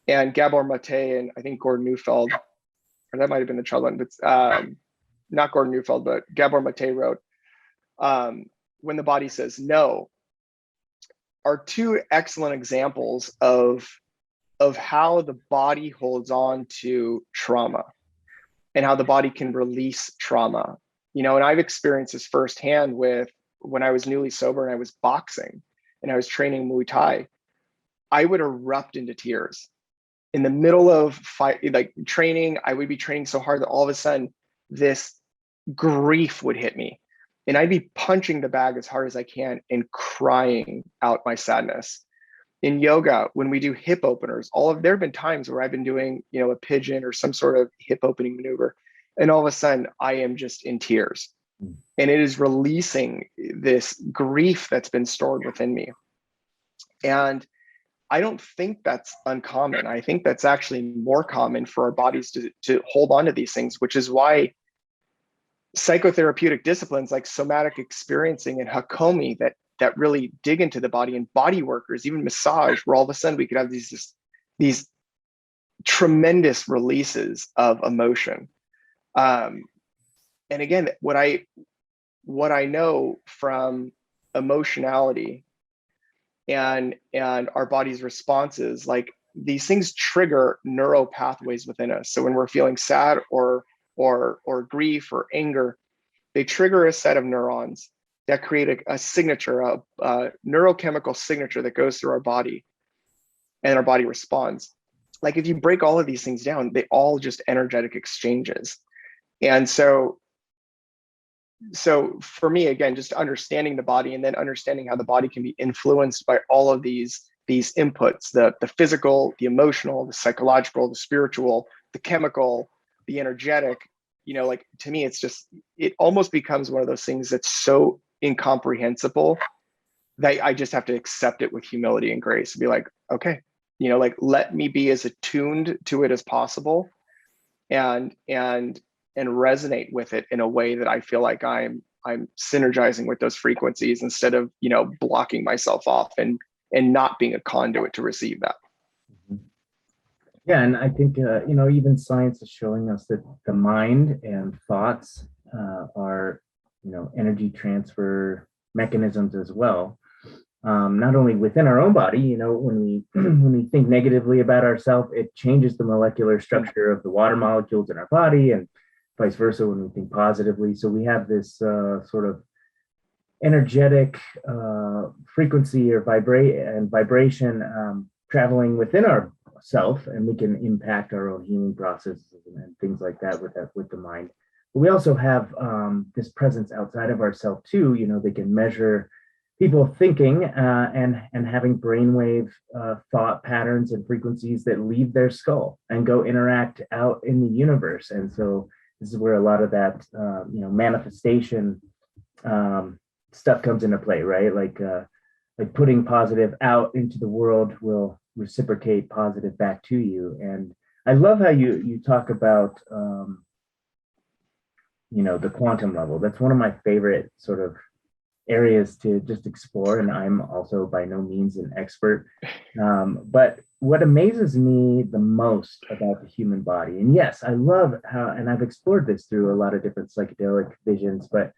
Speaker 3: and Gabor Mate and I think Gordon Neufeld, or that might have been the children, but not Gordon Neufeld, but Gabor Mate wrote When the Body Says No, are 2 excellent examples of how the body holds on to trauma and how the body can release trauma. And I've experienced this firsthand with when I was newly sober and I was boxing and I was training Muay Thai. I would erupt into tears in the middle of fight, like training. I would be training so hard that all of a sudden this grief would hit me, and I'd be punching the bag as hard as I can and crying out my sadness. In yoga, when we do hip openers, there have been times where I've been doing, a pigeon or some sort of hip opening maneuver, and all of a sudden I am just in tears. And it is releasing this grief that's been stored within me. And I don't think that's uncommon. I think that's actually more common for our bodies to hold on to these things, which is why psychotherapeutic disciplines like somatic experiencing and Hakomi that really dig into the body, and body workers, even massage, where all of a sudden we could have these tremendous releases of emotion. And again, what I know from emotionality and our body's responses, like, these things trigger neural pathways within us. So when we're feeling sad or grief or anger, they trigger a set of neurons that create a signature, a neurochemical signature that goes through our body, and our body responds. Like, if you break all of these things down, they all just energetic exchanges. And so for me, again, just understanding the body and then understanding how the body can be influenced by all of these inputs, the physical, the emotional, the psychological, the spiritual, the chemical, the energetic, like, to me, it almost becomes one of those things that's so incomprehensible that I just have to accept it with humility and grace and be like, okay, like let me be as attuned to it as possible, and resonate with it in a way that I feel like I'm synergizing with those frequencies, instead of blocking myself off and not being a conduit to receive that.
Speaker 2: Yeah, and I think even science is showing us that the mind and thoughts are energy transfer mechanisms as well. Not only within our own body, when we think negatively about ourselves, it changes the molecular structure of the water molecules in our body, and vice versa when we think positively. So we have this sort of energetic frequency or vibration traveling within our self, and we can impact our own healing processes and things like that with the mind. But we also have this presence outside of ourself too. They can measure people thinking and having brainwave thought patterns and frequencies that leave their skull and go interact out in the universe. And so this is where a lot of that manifestation stuff comes into play, right? Like putting positive out into the world will reciprocate positive back to you. And I love how you talk about the quantum level. That's one of my favorite sort of areas to just explore, and I'm also by no means an expert, but what amazes me the most about the human body, and yes, I love how, and I've explored this through a lot of different psychedelic visions, but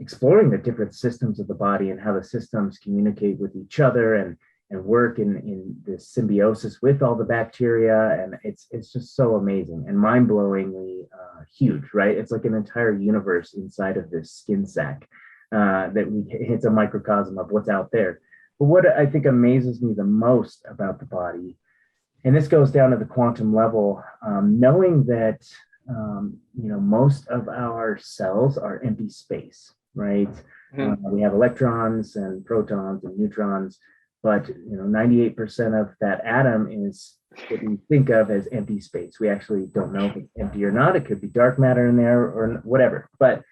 Speaker 2: exploring the different systems of the body and how the systems communicate with each other and work in this symbiosis with all the bacteria, and it's just so amazing and mind-blowingly huge, right? It's like an entire universe inside of this skin sac it's a microcosm of what's out there. But what I think amazes me the most about the body, and this goes down to the quantum level, knowing that most of our cells are empty space, right? We have electrons and protons and neutrons, but 98% of that atom is what we think of as empty space. We actually don't know if it's empty or not. It could be dark matter in there or whatever. But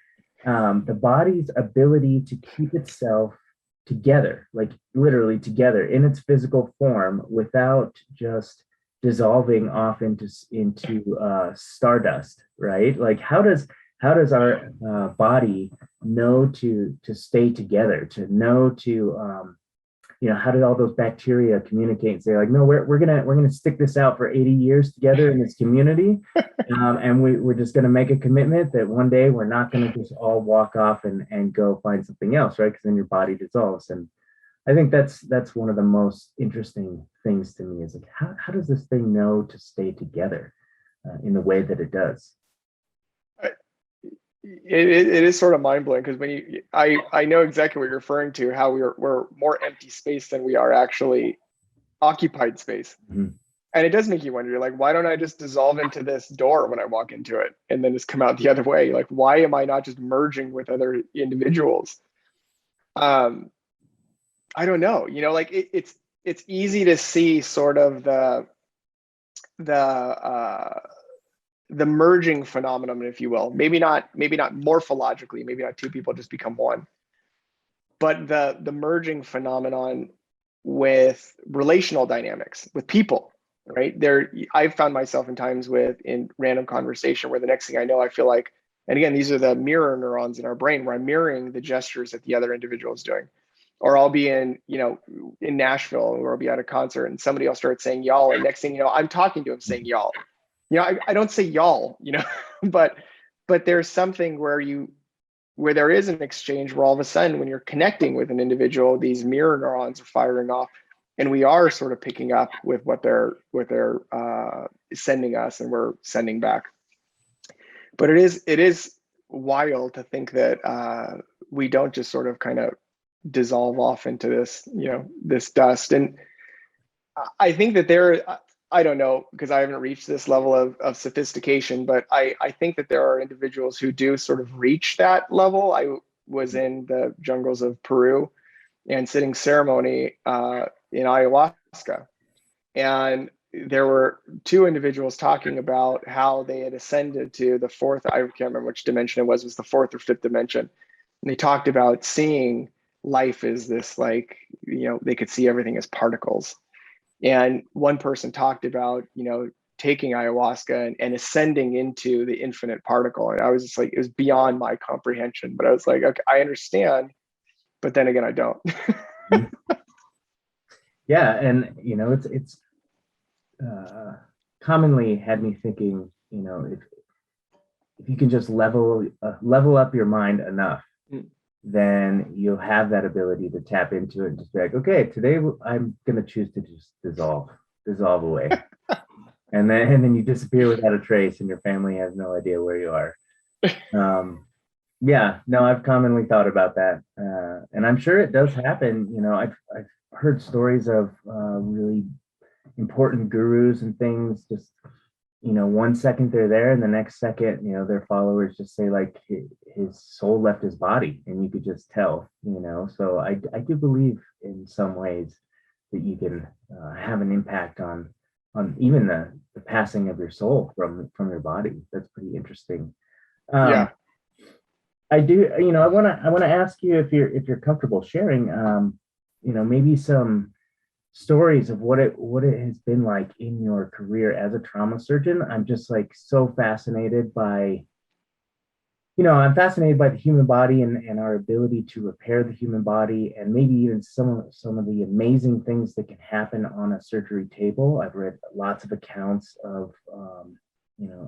Speaker 2: the body's ability to keep itself together, like literally together in its physical form, without just dissolving off into stardust, right? Like how does our body know to stay together, to know to how did all those bacteria communicate and say like, no, we're gonna stick this out for 80 years together in this community, and we're just gonna make a commitment that one day we're not gonna just all walk off and go find something else, right? Because then your body dissolves. And I think that's one of the most interesting things to me is like, how does this thing know to stay together in the way that it does?
Speaker 3: It is sort of mind-blowing, because when I know exactly what you're referring to, how we're more empty space than we are actually occupied space. And it does make you wonder, like, why don't I just dissolve into this door when I walk into it and then just come out the other way? Like, why am I not just merging with other individuals? I don't know, like it's easy to see sort of the merging phenomenon, if you will. Maybe not morphologically, maybe not two people just become one, but the merging phenomenon with relational dynamics with people, right? I've found myself in times in random conversation where the next thing I know, I feel like, and again, these are the mirror neurons in our brain, where I'm mirroring the gestures that the other individual is doing. Or I'll be in Nashville, or I'll be at a concert and somebody will start saying y'all, and next thing you know, I'm talking to him saying y'all. I don't say y'all, but there's something where there is an exchange where all of a sudden, when you're connecting with an individual, these mirror neurons are firing off, and we are sort of picking up with what they're sending us, and we're sending back. But it is wild to think that we don't just sort of kind of dissolve off into this, this dust. And I think that I don't know, because I haven't reached this level of sophistication, but I think that there are individuals who do sort of reach that level. I was in the jungles of Peru and sitting ceremony in ayahuasca, and there were two individuals talking about how they had ascended to the fourth, I can't remember which dimension it was the fourth or fifth dimension. And they talked about seeing life as this like they could see everything as particles. And one person talked about, taking ayahuasca and ascending into the infinite particle. And I was just like, it was beyond my comprehension, but I was like, okay, I understand, but then again, I don't.
Speaker 2: Yeah. And, it's commonly had me thinking, if you can just level up your mind enough, then you'll have that ability to tap into it and just be like, okay, today I'm going to choose to just dissolve away. And then you disappear without a trace and your family has no idea where you are. Yeah, no, I've commonly thought about that. And I'm sure it does happen. I've heard stories of really important gurus and things, just, 1 second they're there and the next second, their followers just say like his soul left his body and you could just tell, so I do believe in some ways that you can have an impact on even the passing of your soul from your body. That's pretty interesting.
Speaker 3: Yeah.
Speaker 2: I do, I want to ask you if you're comfortable sharing, maybe some stories of what it has been like in your career as a trauma surgeon. I'm just like so fascinated by, I'm fascinated by the human body and our ability to repair the human body, and maybe even some of the amazing things that can happen on a surgery table. I've read lots of accounts of,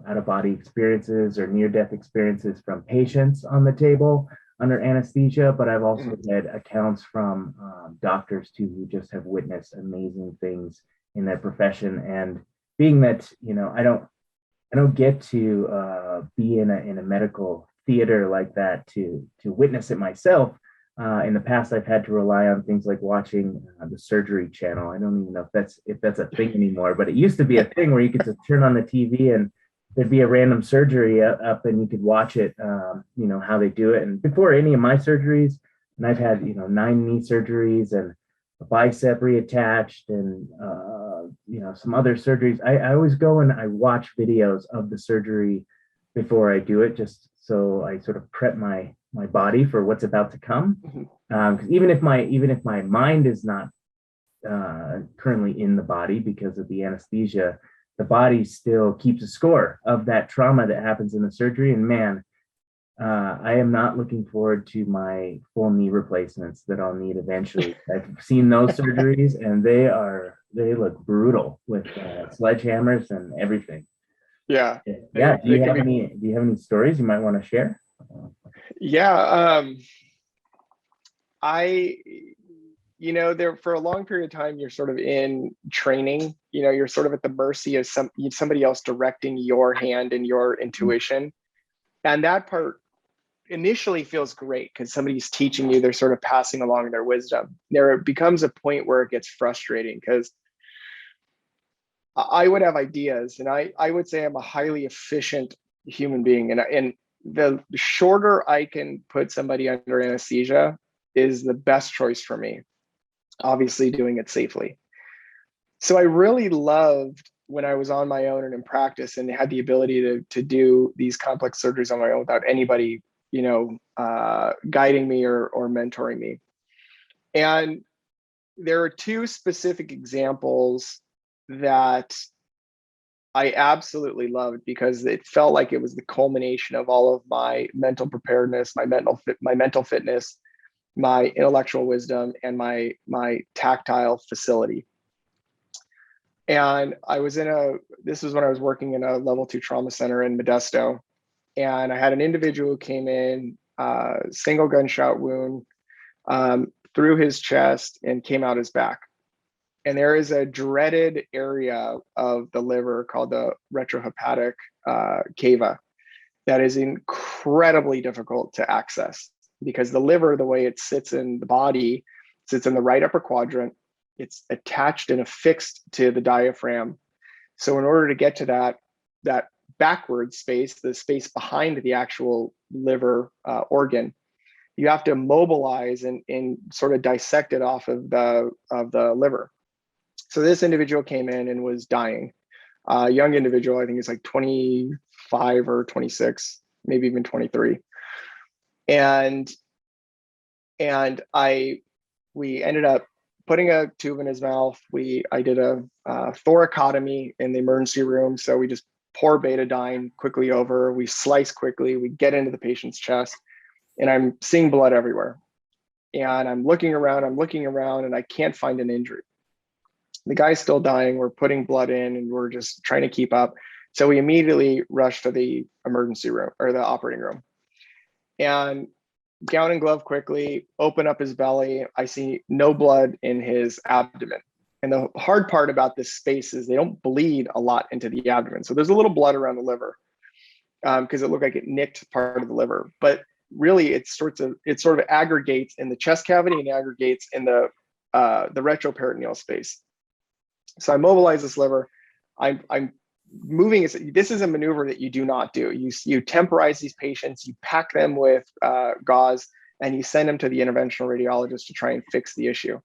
Speaker 2: out-of-body experiences or near-death experiences from patients on the table under anesthesia, but I've also read accounts from doctors too, who just have witnessed amazing things in their profession. And being that, I don't get to be in a medical theater like that to witness it myself. In the past, I've had to rely on things like watching the surgery channel. I don't even know if that's a thing anymore, but it used to be a thing where you could just turn on the TV and there'd be a random surgery up and you could watch it, how they do it. And before any of my surgeries, and I've had, 9 knee surgeries and a bicep reattached and, some other surgeries. I always go and I watch videos of the surgery before I do it, just so I sort of prep my body for what's about to come. Because even if my mind is not currently in the body because of the anesthesia, the body still keeps a score of that trauma that happens in the surgery. And man, I am not looking forward to my full knee replacements that I'll need eventually. I've seen those surgeries and they look brutal with sledgehammers and everything.
Speaker 3: Yeah.
Speaker 2: Yeah. Do you have any stories you might want to share?
Speaker 3: Yeah. There for a long period of time, you're sort of in training, you're sort of at the mercy of somebody else directing your hand and your intuition. And that part initially feels great because somebody's teaching you, they're sort of passing along their wisdom. There becomes a point where it gets frustrating because I would have ideas and I would say I'm a highly efficient human being. And the shorter I can put somebody under anesthesia is the best choice for me, obviously doing it safely. So I really loved when I was on my own and in practice and had the ability to do these complex surgeries on my own without anybody, guiding me or mentoring me. And there are 2 specific examples that I absolutely loved because it felt like it was the culmination of all of my mental preparedness, my mental fitness, my intellectual wisdom, and my tactile facility. And this was when I was working in a level 2 trauma center in Modesto. And I had an individual who came in, single gunshot wound through his chest and came out his back. And there is a dreaded area of the liver called the retrohepatic cava that is incredibly difficult to access because the liver, the way it sits in the body, sits in the right upper quadrant. It's attached and affixed to the diaphragm. So in order to get to that backward space, the space behind the actual liver organ, you have to mobilize and sort of dissect it off of the liver. So this individual came in and was dying. A young individual, I think he's like 25 or 26, maybe even 23. And we ended up putting a tube in his mouth. I did a thoracotomy in the emergency room. So we just pour betadine quickly over, we slice quickly, we get into the patient's chest, and I'm seeing blood everywhere. And I'm looking around, and I can't find an injury. The guy's still dying. We're putting blood in and we're just trying to keep up. So we immediately rush to the emergency room or the operating room. And gown and glove quickly, open up his belly. I see no blood in his abdomen. And the hard part about this space is they don't bleed a lot into the abdomen. So there's a little blood around the liver because it looked like it nicked part of the liver. But really, it sort of aggregates in the chest cavity and aggregates in the retroperitoneal space. So I mobilize this liver. I'm moving. This is a maneuver that you do not do. You temporize these patients, you pack them with gauze, and you send them to the interventional radiologist to try and fix the issue.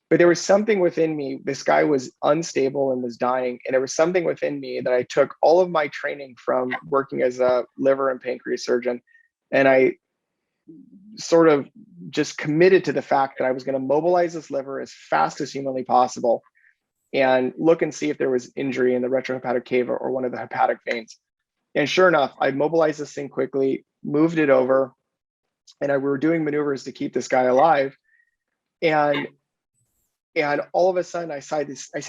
Speaker 3: But there was something within me. This guy was unstable and was dying. And there was something within me that I took all of my training from working as a liver and pancreas surgeon. And I sort of just committed to the fact that I was going to mobilize this liver as fast as humanly possible and look and see if there was injury in the retrohepatic cava or one of the hepatic veins. And sure enough, I mobilized this thing quickly, moved it over, and we were doing maneuvers to keep this guy alive. And all of a sudden, I see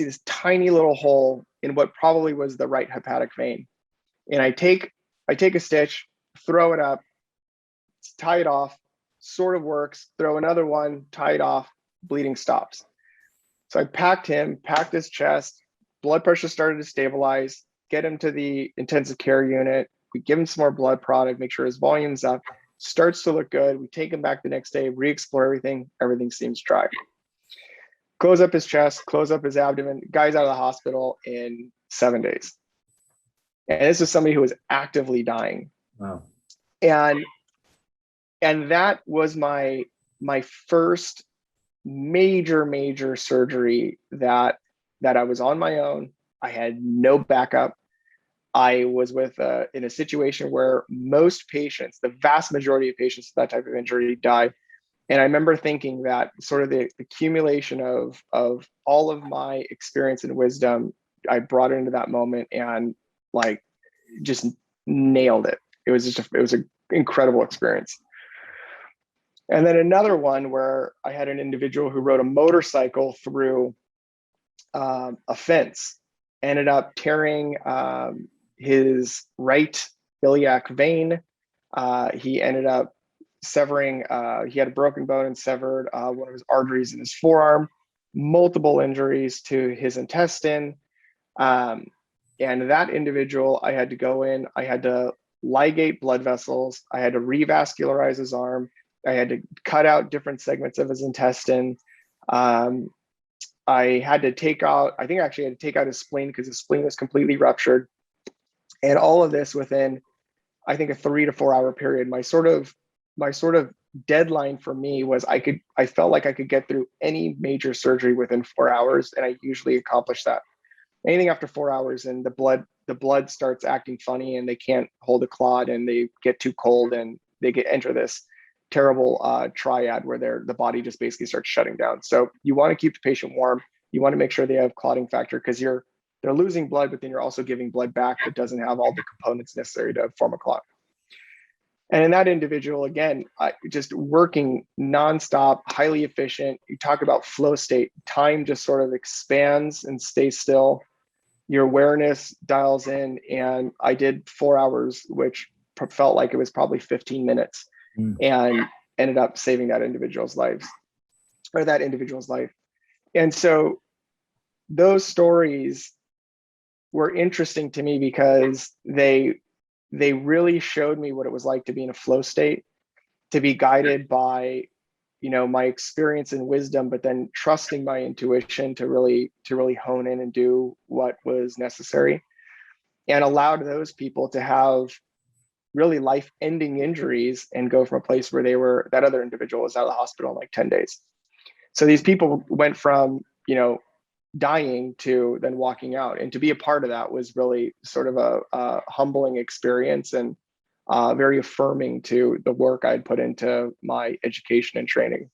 Speaker 3: this tiny little hole in what probably was the right hepatic vein. And I take a stitch, throw it up, tie it off, sort of works, throw another one, tie it off, bleeding stops. So I packed his chest, blood pressure started to stabilize, get him to the intensive care unit. We give him some more blood product, make sure his volume's up, starts to look good. We take him back the next day, re-explore everything seems dry. Close up his chest, close up his abdomen, guy's out of the hospital in 7 days. And this is somebody who was actively dying.
Speaker 2: Wow.
Speaker 3: And that was my first major surgery that I was on my own. I had no backup. I was in a situation where most patients, the vast majority of patients with that type of injury die. And I remember thinking that sort of the accumulation of all of my experience and wisdom, I brought it into that moment and like just nailed it. It was an incredible experience. And then another one where I had an individual who rode a motorcycle through a fence, ended up tearing his right iliac vein. He ended up severing, he had a broken bone and severed one of his arteries in his forearm, multiple injuries to his intestine. And that individual, I had to go in, I had to ligate blood vessels, I had to revascularize his arm, I had to cut out different segments of his intestine. I had to take out, I think I actually had to take out his spleen because his spleen was completely ruptured. And all of this within, I think, a 3 to 4 hour period. My sort of deadline for me was I felt like I could get through any major surgery within 4 hours, and I usually accomplish that. Anything after 4 hours and the blood starts acting funny and they can't hold a clot and they get too cold and they enter this terrible triad where the body just basically starts shutting down. So you want to keep the patient warm. You want to make sure they have clotting factor because they're losing blood, but then you're also giving blood back that doesn't have all the components necessary to form a clot. And in that individual, again, just working nonstop, highly efficient. You talk about flow state, time just sort of expands and stays still. Your awareness dials in, and I did 4 hours, which felt like it was probably 15 minutes, and ended up saving that individual's life. And so those stories were interesting to me because they really showed me what it was like to be in a flow state, to be guided by, my experience and wisdom, but then trusting my intuition to really hone in and do what was necessary, and allowed those people to have really life-ending injuries and go from a place where that other individual was out of the hospital in like 10 days. So these people went from, dying to then walking out, and to be a part of that was really sort of a humbling experience and very affirming to the work I'd put into my education and training.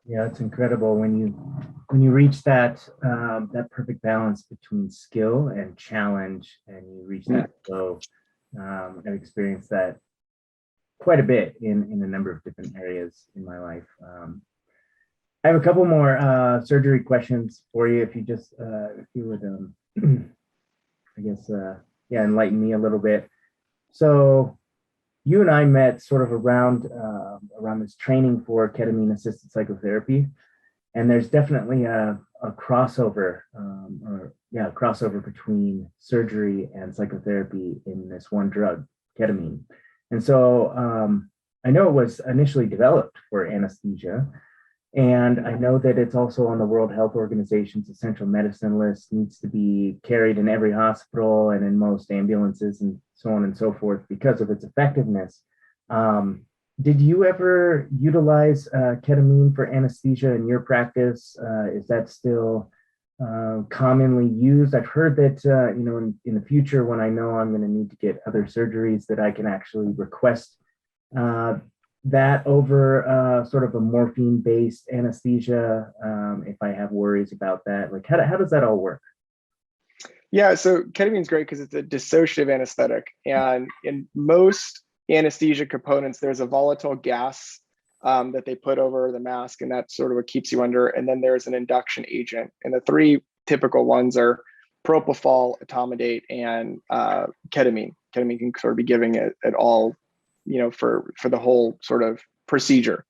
Speaker 2: Yeah, it's incredible when when you reach that perfect balance between skill and challenge, and you reach that flow, I've experienced that quite a bit in a number of different areas in my life. I have a couple more surgery questions for you. If you just, if you would, I guess, enlighten me a little bit. So you and I met sort of around this training for ketamine-assisted psychotherapy, and there's definitely a crossover, crossover between surgery and psychotherapy in this one drug, ketamine. And so I know it was initially developed for anesthesia, and I know that it's also on the World Health Organization's essential medicine list, needs to be carried in every hospital and in most ambulances and so on and so forth because of its effectiveness. Did you ever utilize ketamine for anesthesia in your practice? Is that still commonly used? I've heard that, in the future, when I know I'm going to need to get other surgeries, that I can actually request that over sort of a morphine-based anesthesia if I have worries about that. Like, how does that all work?
Speaker 3: Yeah, so ketamine is great because it's a dissociative anesthetic, and in most anesthesia components, there's a volatile gas that they put over the mask, and that's sort of what keeps you under. And then there's an induction agent, and the three typical ones are propofol, etomidate, and ketamine. Ketamine can sort of be giving it at all, for the whole sort of procedure.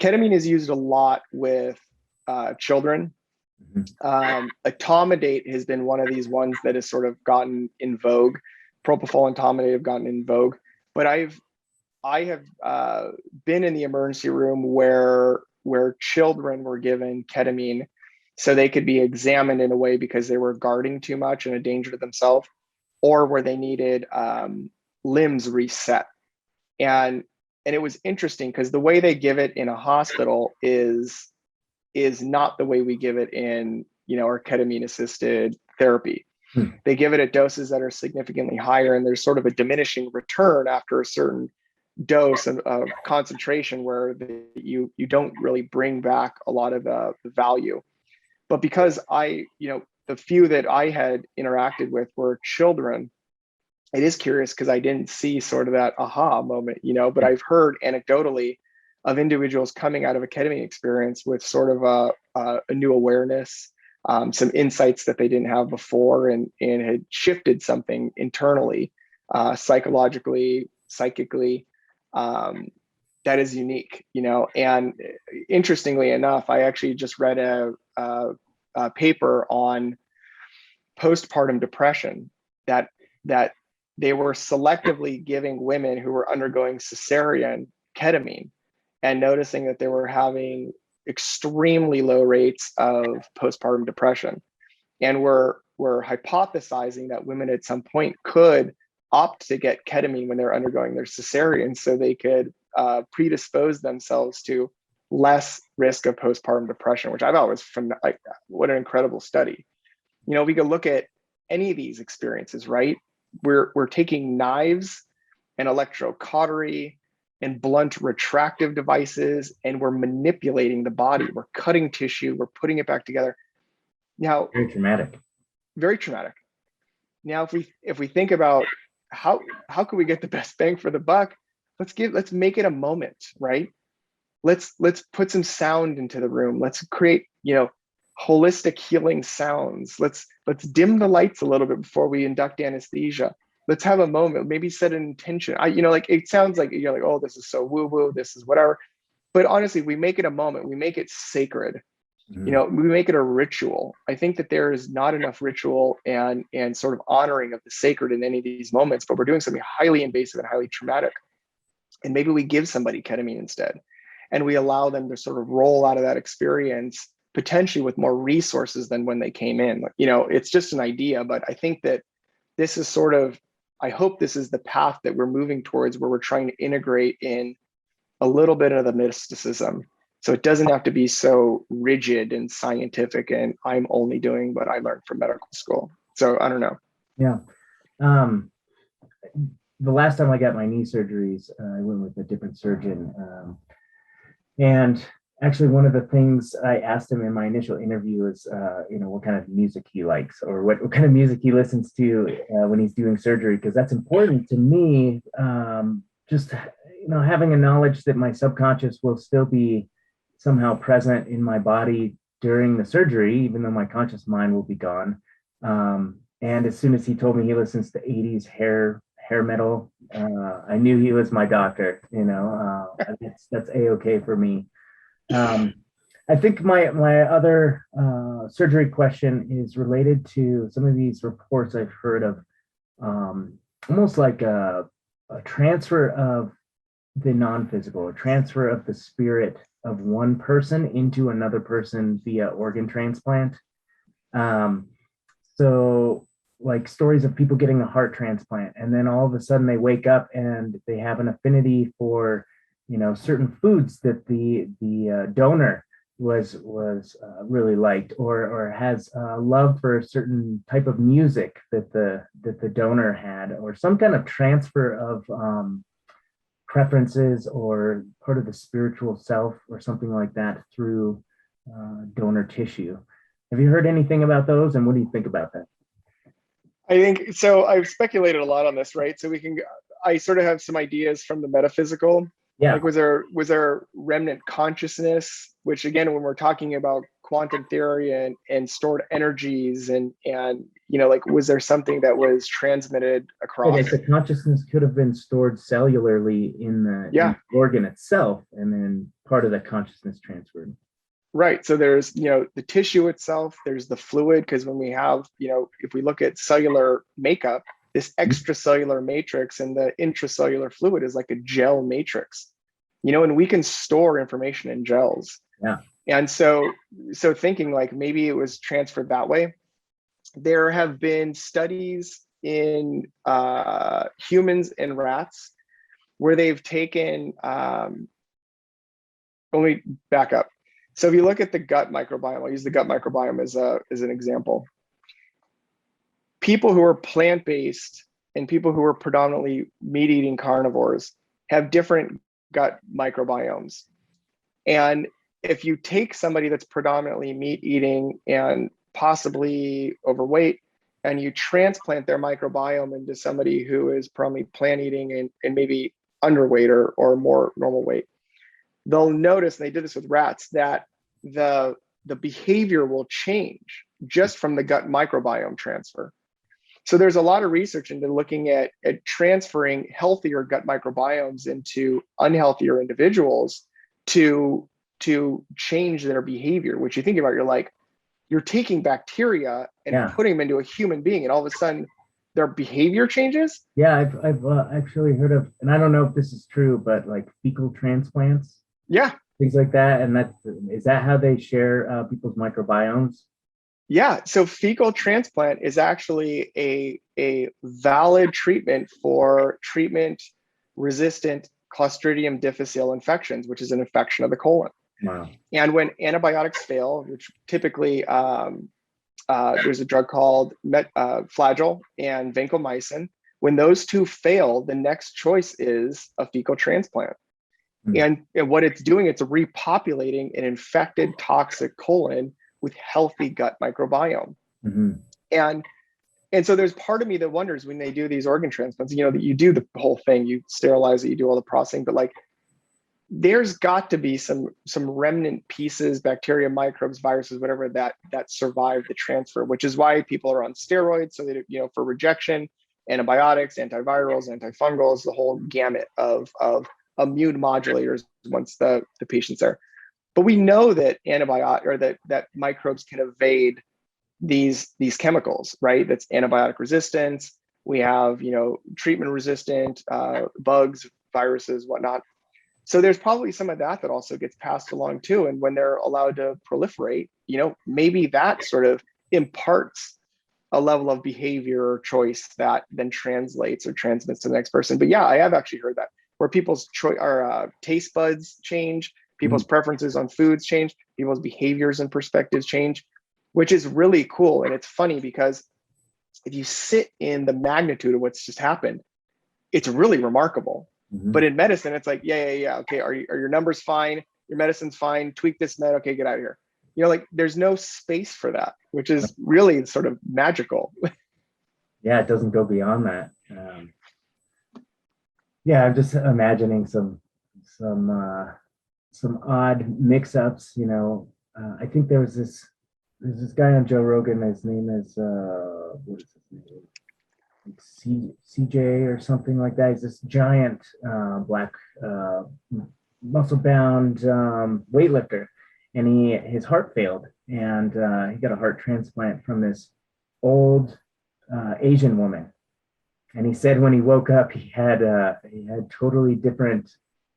Speaker 3: Ketamine is used a lot with children. Etomidate has been one of these ones that has sort of gotten in vogue. Propofol and etomidate have gotten in vogue, but I have been in the emergency room where children were given ketamine so they could be examined in a way because they were guarding too much and a danger to themselves, or where they needed limbs reset. And it was interesting because the way they give it in a hospital is not the way we give it in, our ketamine assisted therapy. They give it at doses that are significantly higher, and there's sort of a diminishing return after a certain dose of concentration where you don't really bring back a lot of the value. But because the few that I had interacted with were children, it is curious because I didn't see sort of that aha moment, but I've heard anecdotally of individuals coming out of a ketamine experience with sort of a new awareness, some insights that they didn't have before, and had shifted something internally, psychologically, psychically, that is unique, and interestingly enough, I actually just read a paper on postpartum depression that they were selectively giving women who were undergoing cesarean ketamine and noticing that they were having extremely low rates of postpartum depression. And we're hypothesizing that women at some point could opt to get ketamine when they're undergoing their cesarean so they could predispose themselves to less risk of postpartum depression, which I thought was what an incredible study. We could look at any of these experiences, right? We're taking knives and electrocautery and blunt retractive devices, and we're manipulating the body. We're cutting tissue, we're putting it back together. Now,
Speaker 2: very traumatic.
Speaker 3: Very traumatic. Now, if we think about how can we get the best bang for the buck, let's make it a moment, right? Let's put some sound into the room. Let's create, holistic healing sounds. Let's dim the lights a little bit before we induct anesthesia. Let's have a moment, maybe set an intention. It sounds like you're like, oh, this is so woo-woo, this is whatever. But honestly, we make it a moment, we make it sacred. We make it a ritual. I think that there is not enough ritual and sort of honoring of the sacred in any of these moments, but we're doing something highly invasive and highly traumatic. And maybe we give somebody ketamine instead, and we allow them to sort of roll out of that experience potentially with more resources than when they came in. It's just an idea, but I think that this is sort of, I hope this is the path that we're moving towards, where we're trying to integrate in a little bit of the mysticism. So it doesn't have to be so rigid and scientific, and I'm only doing what I learned from medical school. So I don't know.
Speaker 2: Yeah. The last time I got my knee surgeries, I went with a different surgeon. And Actually, one of the things I asked him in my initial interview is, what kind of music he likes, or what kind of music he listens to when he's doing surgery, because that's important to me. Just, having a knowledge that my subconscious will still be somehow present in my body during the surgery, even though my conscious mind will be gone. And as soon as he told me he listens to 80s hair metal, I knew he was my doctor. That's a-okay for me. I think my other surgery question is related to some of these reports I've heard of, almost like a transfer of the non-physical, a transfer of the spirit of one person into another person via organ transplant. So like stories of people getting a heart transplant, and then all of a sudden they wake up and they have an affinity for certain foods that the donor was really liked, or has love for a certain type of music that the donor had, or some kind of transfer of preferences or part of the spiritual self or something like that through donor tissue. Have you heard anything about those, and what do you think about that?
Speaker 3: I think so. I've speculated a lot on this, right? So I sort of have some ideas from the metaphysical.
Speaker 2: Yeah.
Speaker 3: Like, was there remnant consciousness, which again, when we're talking about quantum theory and stored energies and like, was there something that was transmitted across?
Speaker 2: Like the consciousness could have been stored cellularly in the organ itself, and then part of the consciousness transferred.
Speaker 3: Right. So there's, the tissue itself, there's the fluid, because when we have, if we look at cellular makeup, this extracellular matrix and the intracellular fluid is like a gel matrix, and we can store information in gels.
Speaker 2: Yeah.
Speaker 3: And so thinking like maybe it was transferred that way. There have been studies in humans and rats where they've taken, let me back up. So if you look at the gut microbiome, I'll use the gut microbiome as an example. People who are plant-based and people who are predominantly meat-eating carnivores have different gut microbiomes. And if you take somebody that's predominantly meat-eating and possibly overweight, and you transplant their microbiome into somebody who is probably plant-eating and maybe underweight or more normal weight, they'll notice, and they did this with rats, that the behavior will change just from the gut microbiome transfer. So there's a lot of research into looking at transferring healthier gut microbiomes into unhealthier individuals to change their behavior, which you think about, you're taking bacteria and putting them into a human being, and all of a sudden their behavior changes.
Speaker 2: Yeah, I've actually heard of, and I don't know if this is true, but like fecal transplants.
Speaker 3: Yeah.
Speaker 2: Things like that. And is that how they share people's microbiomes?
Speaker 3: Yeah. So fecal transplant is actually a valid treatment for treatment-resistant Clostridium difficile infections, which is an infection of the colon.
Speaker 2: Wow.
Speaker 3: And when antibiotics fail, which typically there's a drug called Flagyl and vancomycin. When those two fail, the next choice is a fecal transplant. And what it's doing, it's repopulating an infected toxic colon with healthy gut microbiome. And so there's part of me that wonders, when they do these organ transplants, that you do the whole thing, you sterilize it, you do all the processing, but like, there's got to be some remnant pieces, bacteria, microbes, viruses, whatever, that survive the transfer, which is why people are on steroids. So they, for rejection, antibiotics, antivirals, antifungals, the whole gamut of immune modulators once the patient's there. But we know that that microbes can evade these chemicals, right? That's antibiotic resistance. We have, treatment resistant bugs, viruses, whatnot. So there's probably some of that also gets passed along too. And when they're allowed to proliferate, maybe that sort of imparts a level of behavior or choice that then translates or transmits to the next person. But yeah, I have actually heard that, where people's taste buds change, people's preferences on foods change, people's behaviors and perspectives change, which is really cool. And it's funny because if you sit in the magnitude of what's just happened, it's really remarkable. But in medicine, it's like, yeah, okay, are your numbers fine? your medicine's fine, tweak this med, okay, get out of here. You know, like there's no space for that, which is really sort of magical.
Speaker 2: Yeah, it doesn't go beyond that. Yeah, I'm just imagining some odd mix-ups. You know, I think there's this guy on Joe Rogan. His name is what is his name? Like CJ or something like that. He's this giant black muscle-bound weightlifter, and his heart failed, and he got a heart transplant from this old Asian woman. And he said when he woke up, he had totally different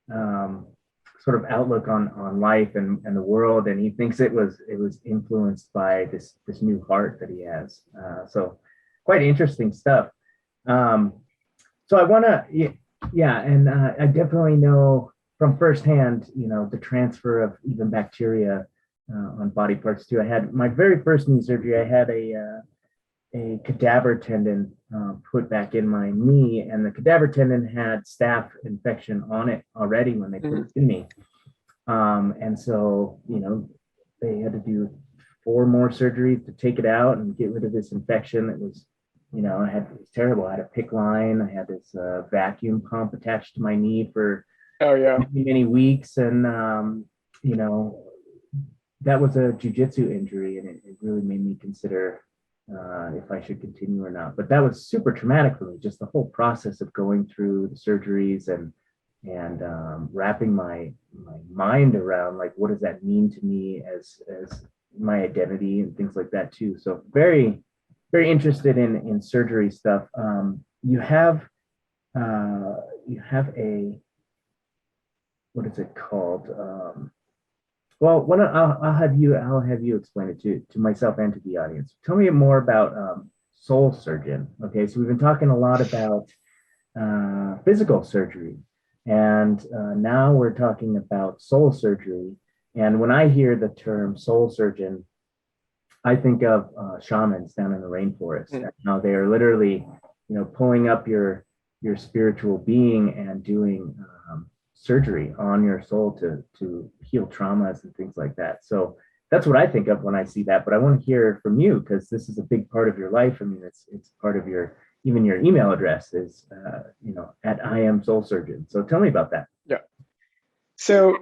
Speaker 2: sort of outlook on life and the world, and he thinks it was influenced by this new heart that he has. So quite interesting stuff. So I want to, yeah, and I definitely know from firsthand, you know, the transfer of even bacteria on body parts too. I had my very first knee surgery. I had a cadaver tendon put back in my knee, and the cadaver tendon had staph infection on it already when they put it in me. And so, you know, they had to do 4 more surgeries to take it out and get rid of this infection. It was, you know, it was terrible. I had a PICC line. I had this vacuum pump attached to my knee for many weeks. And, you know, that was a jiu-jitsu injury, and it really made me consider if I should continue or not. But that was super traumatic for me, just the whole process of going through the surgeries and wrapping my mind around, like, what does that mean to me as my identity and things like that too. So very, very interested in surgery stuff. You have a, what is it called? Well, I'll have you explain it to myself and to the audience. Tell me more about soul surgeon. Okay, so we've been talking a lot about physical surgery, and now we're talking about soul surgery. And when I hear the term soul surgeon, I think of shamans down in the rainforest. And how they are literally, you know, pulling up your spiritual being and doing surgery on your soul to heal traumas and things like that. So that's what I think of when I see that. But I want to hear from you, because this is a big part of your life. I mean, it's part of even your email address is you know, at I am soul surgeon. So tell me about that.
Speaker 3: Yeah. So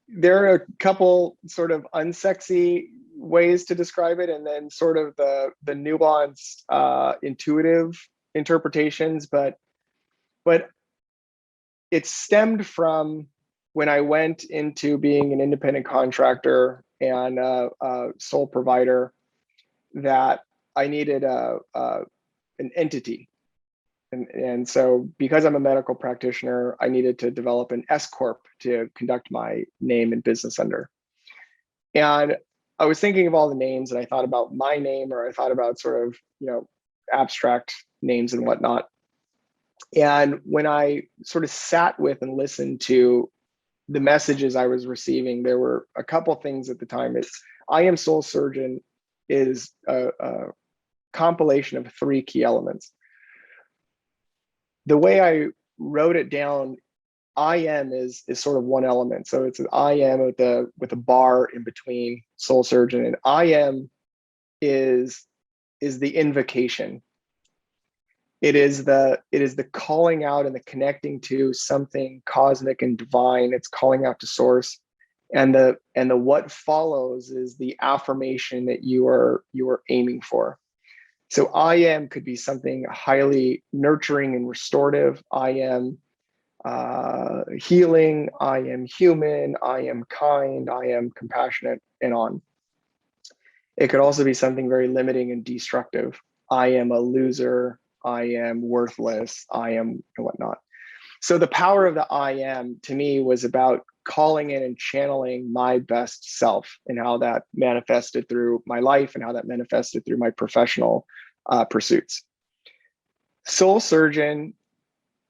Speaker 3: there are a couple sort of unsexy ways to describe it, and then sort of the nuanced intuitive interpretations, but it stemmed from when I went into being an independent contractor and a sole provider, that I needed an entity. And so because I'm a medical practitioner, I needed to develop an S Corp to conduct my name and business under. And I was thinking of all the names, and I thought about my name, or I thought about sort of, you know, abstract names and whatnot. And when I sort of sat with and listened to the messages I was receiving, there were a couple things at the time. It's I am soul surgeon is a compilation of 3 key elements. The way I wrote it down, I am is sort of one element. So it's an I am with a bar in between soul surgeon, and I am is the invocation. It is the calling out and the connecting to something cosmic and divine. It's calling out to source, and the what follows is the affirmation that you are aiming for. So I am could be something highly nurturing and restorative. I am healing. I am human. I am kind. I am compassionate, and on. It could also be something very limiting and destructive. I am a loser. I am worthless, I am, and whatnot. So the power of the I am, to me, was about calling in and channeling my best self, and how that manifested through my life and how that manifested through my professional pursuits. Soul surgeon,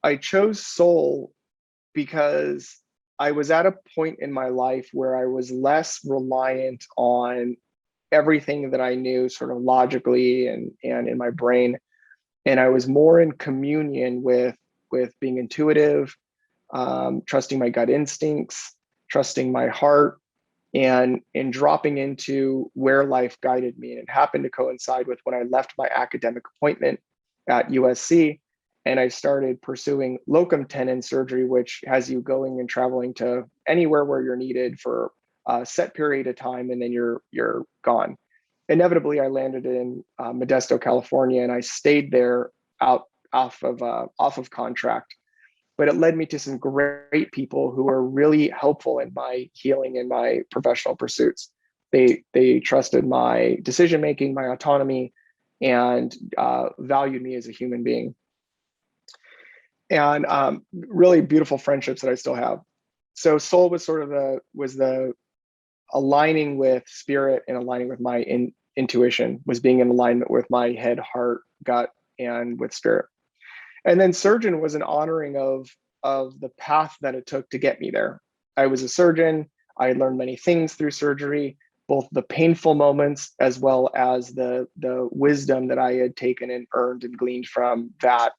Speaker 3: I chose soul because I was at a point in my life where I was less reliant on everything that I knew sort of logically and in my brain. And I was more in communion with being intuitive, trusting my gut instincts, trusting my heart, and dropping into where life guided me. And it happened to coincide with when I left my academic appointment at USC, and I started pursuing locum tenens surgery, which has you going and traveling to anywhere where you're needed for a set period of time, and then you're gone. Inevitably, I landed in Modesto, California, and I stayed there off of contract. But it led me to some great people who were really helpful in my healing and my professional pursuits. They trusted my decision making, my autonomy, and valued me as a human being. And really beautiful friendships that I still have. So soul was sort of the aligning with spirit and aligning with my intuition, was being in alignment with my head, heart, gut, and with spirit. And then surgeon was an honoring of the path that it took to get me there. I was a surgeon. I learned many things through surgery, both the painful moments as well as the wisdom that I had taken and earned and gleaned from that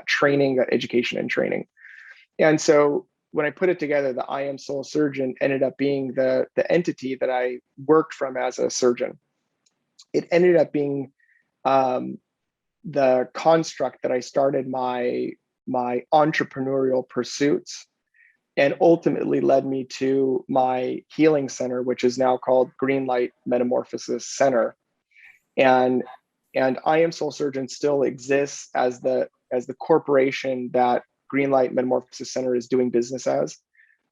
Speaker 3: training, that education and training. And so when I put it together, the I Am Soul Surgeon ended up being the entity that I worked from as a surgeon. It ended up being the construct that I started my entrepreneurial pursuits, and ultimately led me to my healing center, which is now called Greenlight Metamorphosis Center. And I Am Soul Surgeon still exists as the corporation that Greenlight Metamorphosis Center is doing business as.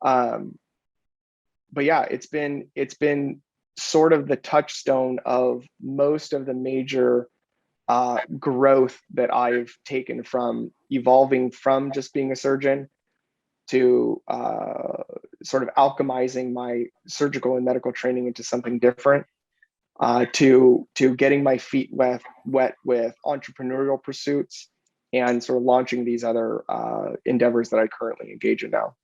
Speaker 3: But yeah, it's been sort of the touchstone of most of the major growth that I've taken from evolving from just being a surgeon to sort of alchemizing my surgical and medical training into something different, to getting my feet wet with entrepreneurial pursuits, and sort of launching these other endeavors that I currently engage in now.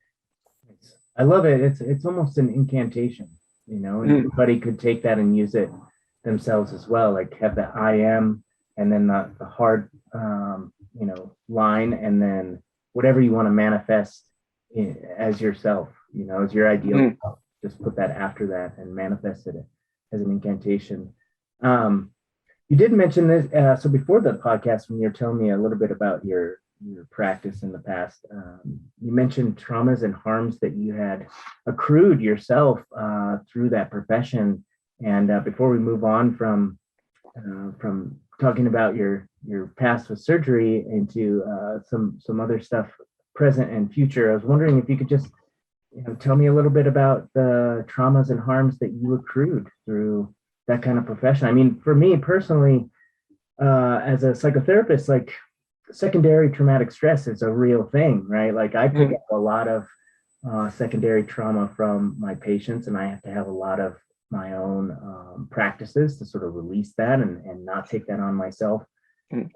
Speaker 2: I love it. It's almost an incantation, and anybody could take that and use it themselves as well. Like have the I am, and then the hard, line, and then whatever you want to manifest as yourself, as your ideal self. Just put that after that and manifest it as an incantation. You did mention this. So before the podcast, when you're telling me a little bit about your practice in the past, you mentioned traumas and harms that you had accrued yourself through that profession. And before we move on from talking about your past with surgery into some other stuff present and future, I was wondering if you could just tell me a little bit about the traumas and harms that you accrued through that kind of profession. I mean, for me personally, as a psychotherapist, like secondary traumatic stress is a real thing, right? Like I pick up a lot of secondary trauma from my patients, and I have to have a lot of my own practices to sort of release that and not take that on myself.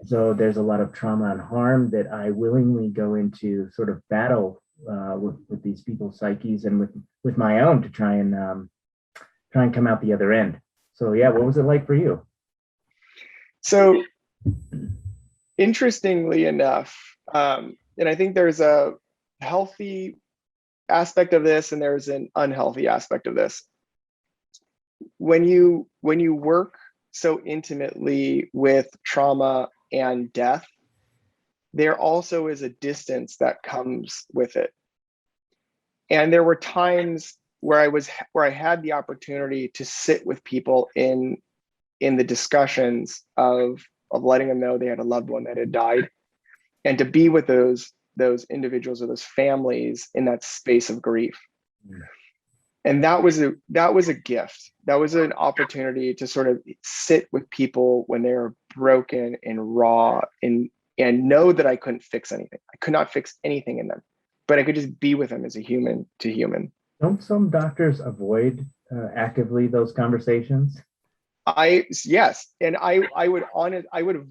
Speaker 2: So there's a lot of trauma and harm that I willingly go into sort of battle with these people's psyches and with my own to try and come out the other end. So yeah, what was it like for you?
Speaker 3: So interestingly enough, and I think there's a healthy aspect of this and there's an unhealthy aspect of this. When you work so intimately with trauma and death, there also is a distance that comes with it. And there were times where I had the opportunity to sit with people in the discussions of letting them know they had a loved one that had died, and to be with those individuals or those families in that space of grief. And that was a gift. That was an opportunity to sort of sit with people when they were broken and raw, and know that I couldn't fix anything. I could not fix anything in them, but I could just be with them as a human to human.
Speaker 2: Don't some doctors avoid actively those conversations?
Speaker 3: Yes, and I would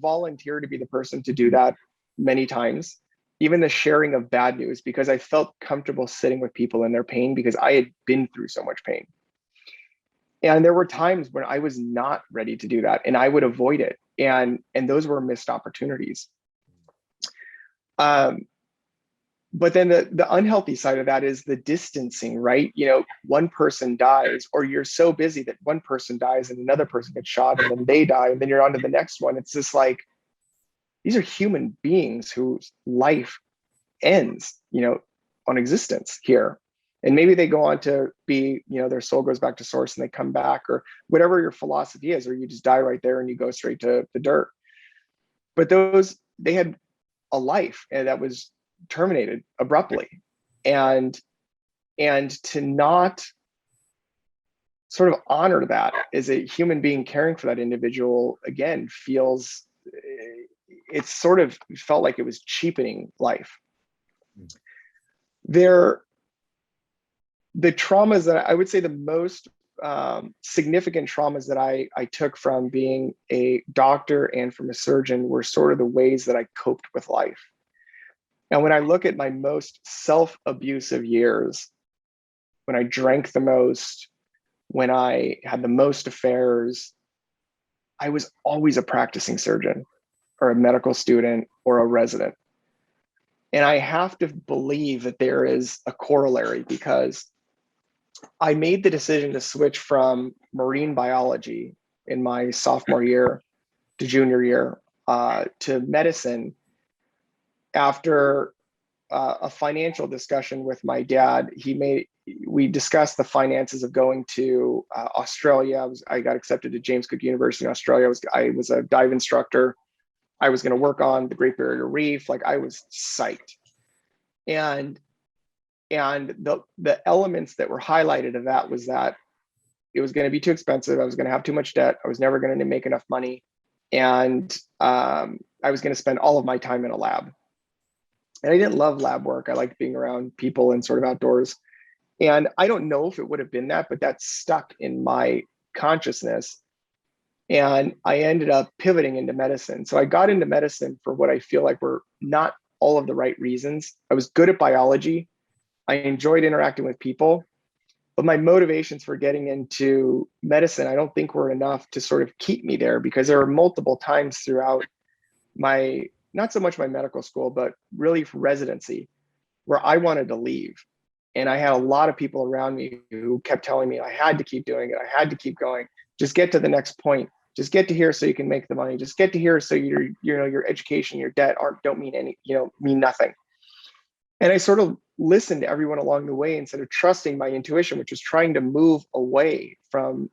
Speaker 3: volunteer to be the person to do that many times. Even the sharing of bad news, because I felt comfortable sitting with people in their pain because I had been through so much pain. And there were times when I was not ready to do that, and I would avoid it. And those were missed opportunities. but then the unhealthy side of that is the distancing, right? You know, one person dies, or you're so busy that one person dies and another person gets shot and then they die and then you're on to the next one. It's just like, these are human beings whose life ends, you know, on existence here. And maybe they go on to be, you know, their soul goes back to source and they come back, or whatever your philosophy is, or you just die right there and you go straight to the dirt. But they had a life and that was terminated abruptly. And to not sort of honor that as a human being caring for that individual, again, feels, it's sort of felt like it was cheapening life. The traumas that I would say the most significant traumas that I took from being a doctor and from a surgeon were sort of the ways that I coped with life. And when I look at my most self-abusive years, when I drank the most, when I had the most affairs, I was always a practicing surgeon or a medical student or a resident. And I have to believe that there is a corollary, because I made the decision to switch from marine biology in my sophomore year to junior year to medicine after a financial discussion with my dad. We discussed the finances of going to Australia. I got accepted to James Cook University in Australia. I was a dive instructor. I was going to work on the Great Barrier Reef. Like, I was psyched. And the elements that were highlighted of that was that it was going to be too expensive. I was going to have too much debt. I was never going to make enough money. And I was going to spend all of my time in a lab. And I didn't love lab work. I liked being around people and sort of outdoors. And I don't know if it would have been that, but that stuck in my consciousness. And I ended up pivoting into medicine. So I got into medicine for what I feel like were not all of the right reasons. I was good at biology. I enjoyed interacting with people, but my motivations for getting into medicine, I don't think were enough to sort of keep me there, because there were multiple times throughout not so much my medical school, but really residency, where I wanted to leave. And I had a lot of people around me who kept telling me I had to keep doing it. I had to keep going. Just get to the next point. Just get to here so you can make the money. Just get to here so your education, your debt don't mean mean nothing. And I sort of listened to everyone along the way instead of trusting my intuition, which was trying to move away from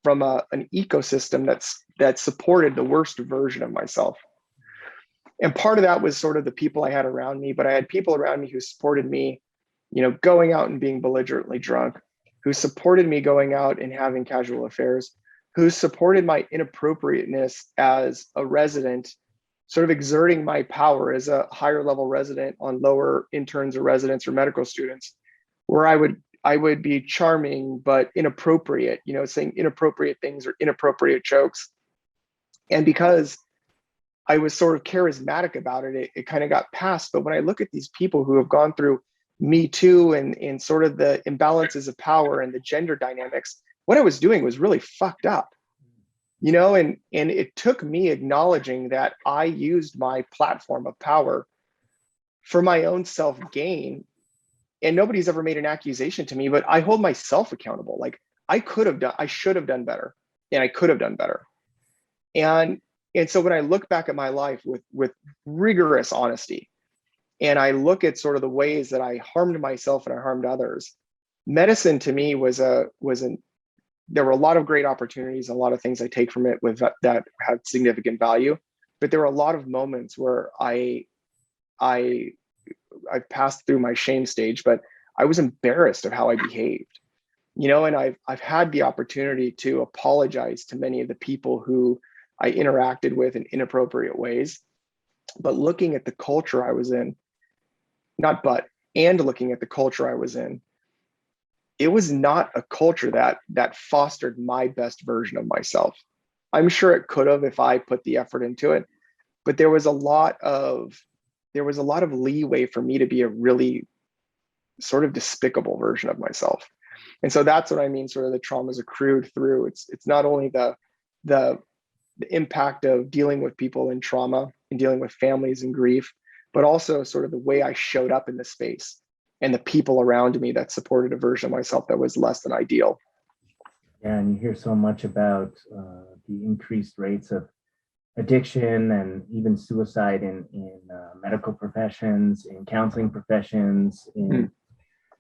Speaker 3: an ecosystem that supported the worst version of myself. And part of that was sort of the people I had around me, but I had people around me who supported me, going out and being belligerently drunk, who supported me going out and having casual affairs, who supported my inappropriateness as a resident, sort of exerting my power as a higher level resident on lower interns or residents or medical students, where I would be charming but inappropriate, saying inappropriate things or inappropriate jokes. And because I was sort of charismatic about it, it kind of got passed. But when I look at these people who have gone through Me Too and sort of the imbalances of power and the gender dynamics, what I was doing was really fucked up, and it took me acknowledging that I used my platform of power for my own self-gain. And nobody's ever made an accusation to me, but I hold myself accountable. Like, I should have done better, and I could have done better. And so when I look back at my life with rigorous honesty, and I look at sort of the ways that I harmed myself and I harmed others, medicine to me there were a lot of great opportunities, a lot of things I take from it that had significant value, but there were a lot of moments where I passed through my shame stage, but I was embarrassed of how I behaved, and I've had the opportunity to apologize to many of the people who I interacted with in inappropriate ways. But looking at the culture I was in, looking at the culture I was in, it was not a culture that fostered my best version of myself. I'm sure it could have if I put the effort into it, but there was a lot of leeway for me to be a really sort of despicable version of myself. And so that's what I mean, sort of the traumas accrued through. It's not only the impact of dealing with people in trauma and dealing with families and grief, but also sort of the way I showed up in the space and the people around me that supported a version of myself that was less than ideal.
Speaker 2: Yeah, and you hear so much about the increased rates of addiction and even suicide in medical professions, in counseling professions, in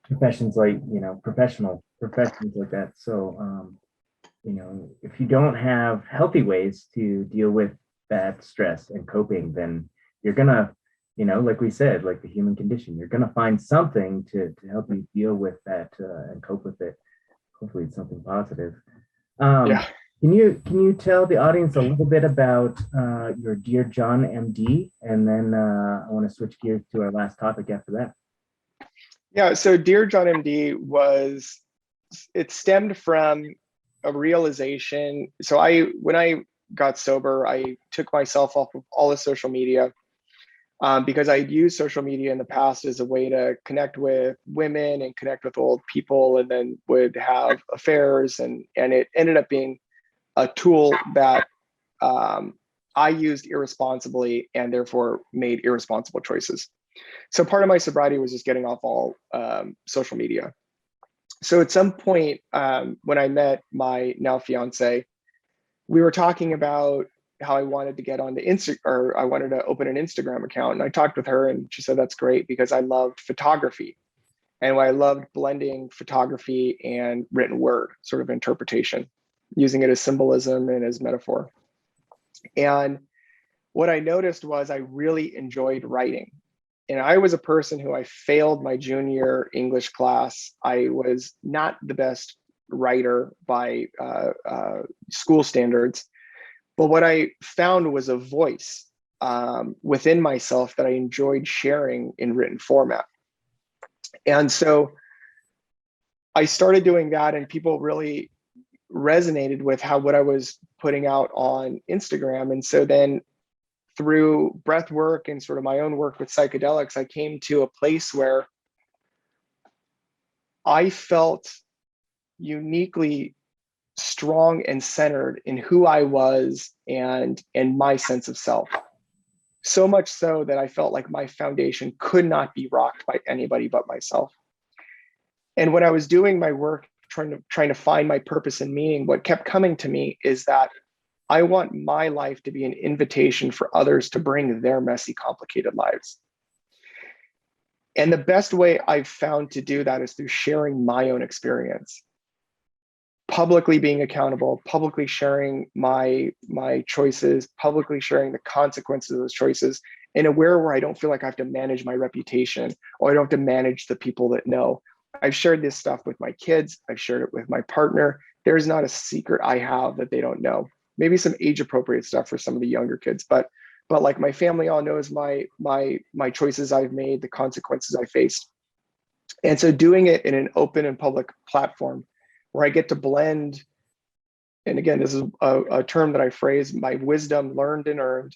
Speaker 2: professions like, professional professions like that. So, if you don't have healthy ways to deal with that stress and coping, then you're gonna, like we said, like the human condition, you're gonna find something to help you deal with that and cope with it. Hopefully it's something positive.
Speaker 3: Yeah.
Speaker 2: Can you tell the audience a little bit about your Dear John MD, and then I want to switch gears to our last topic after that.
Speaker 3: Yeah. So Dear John MD it stemmed from a realization. So when I got sober, I took myself off of all the social media because I'd used social media in the past as a way to connect with women and connect with old people, and then would have affairs, and it ended up being a tool that I used irresponsibly and therefore made irresponsible choices. So part of my sobriety was just getting off all social media. So at some point when I met my now fiance, we were talking about how I wanted to get on the or I wanted to open an Instagram account. And I talked with her and she said, that's great, because I loved photography. And I loved blending photography and written word sort of interpretation, using it as symbolism and as metaphor. And what I noticed was I really enjoyed writing. And I was a person who I failed my junior English class. I was not the best writer by school standards. But what I found was a voice within myself that I enjoyed sharing in written format. And so I started doing that, and people really resonated with what I was putting out on Instagram. And so then through breath work and sort of my own work with psychedelics, I came to a place where I felt uniquely strong and centered in who I was and my sense of self. So much so that I felt like my foundation could not be rocked by anybody but myself. And when I was doing my work, trying to find my purpose and meaning, what kept coming to me is that I want my life to be an invitation for others to bring their messy, complicated lives. And the best way I've found to do that is through sharing my own experience, publicly being accountable, publicly sharing my choices, publicly sharing the consequences of those choices, in a way where I don't feel like I have to manage my reputation or I don't have to manage the people that know. I've shared this stuff with my kids. I've shared it with my partner. There's not a secret I have that they don't know. Maybe some age appropriate stuff for some of the younger kids, but like my family all knows my choices I've made, the consequences I faced. And so doing it in an open and public platform where I get to blend, and again, this is a term that I phrase, my wisdom learned and earned,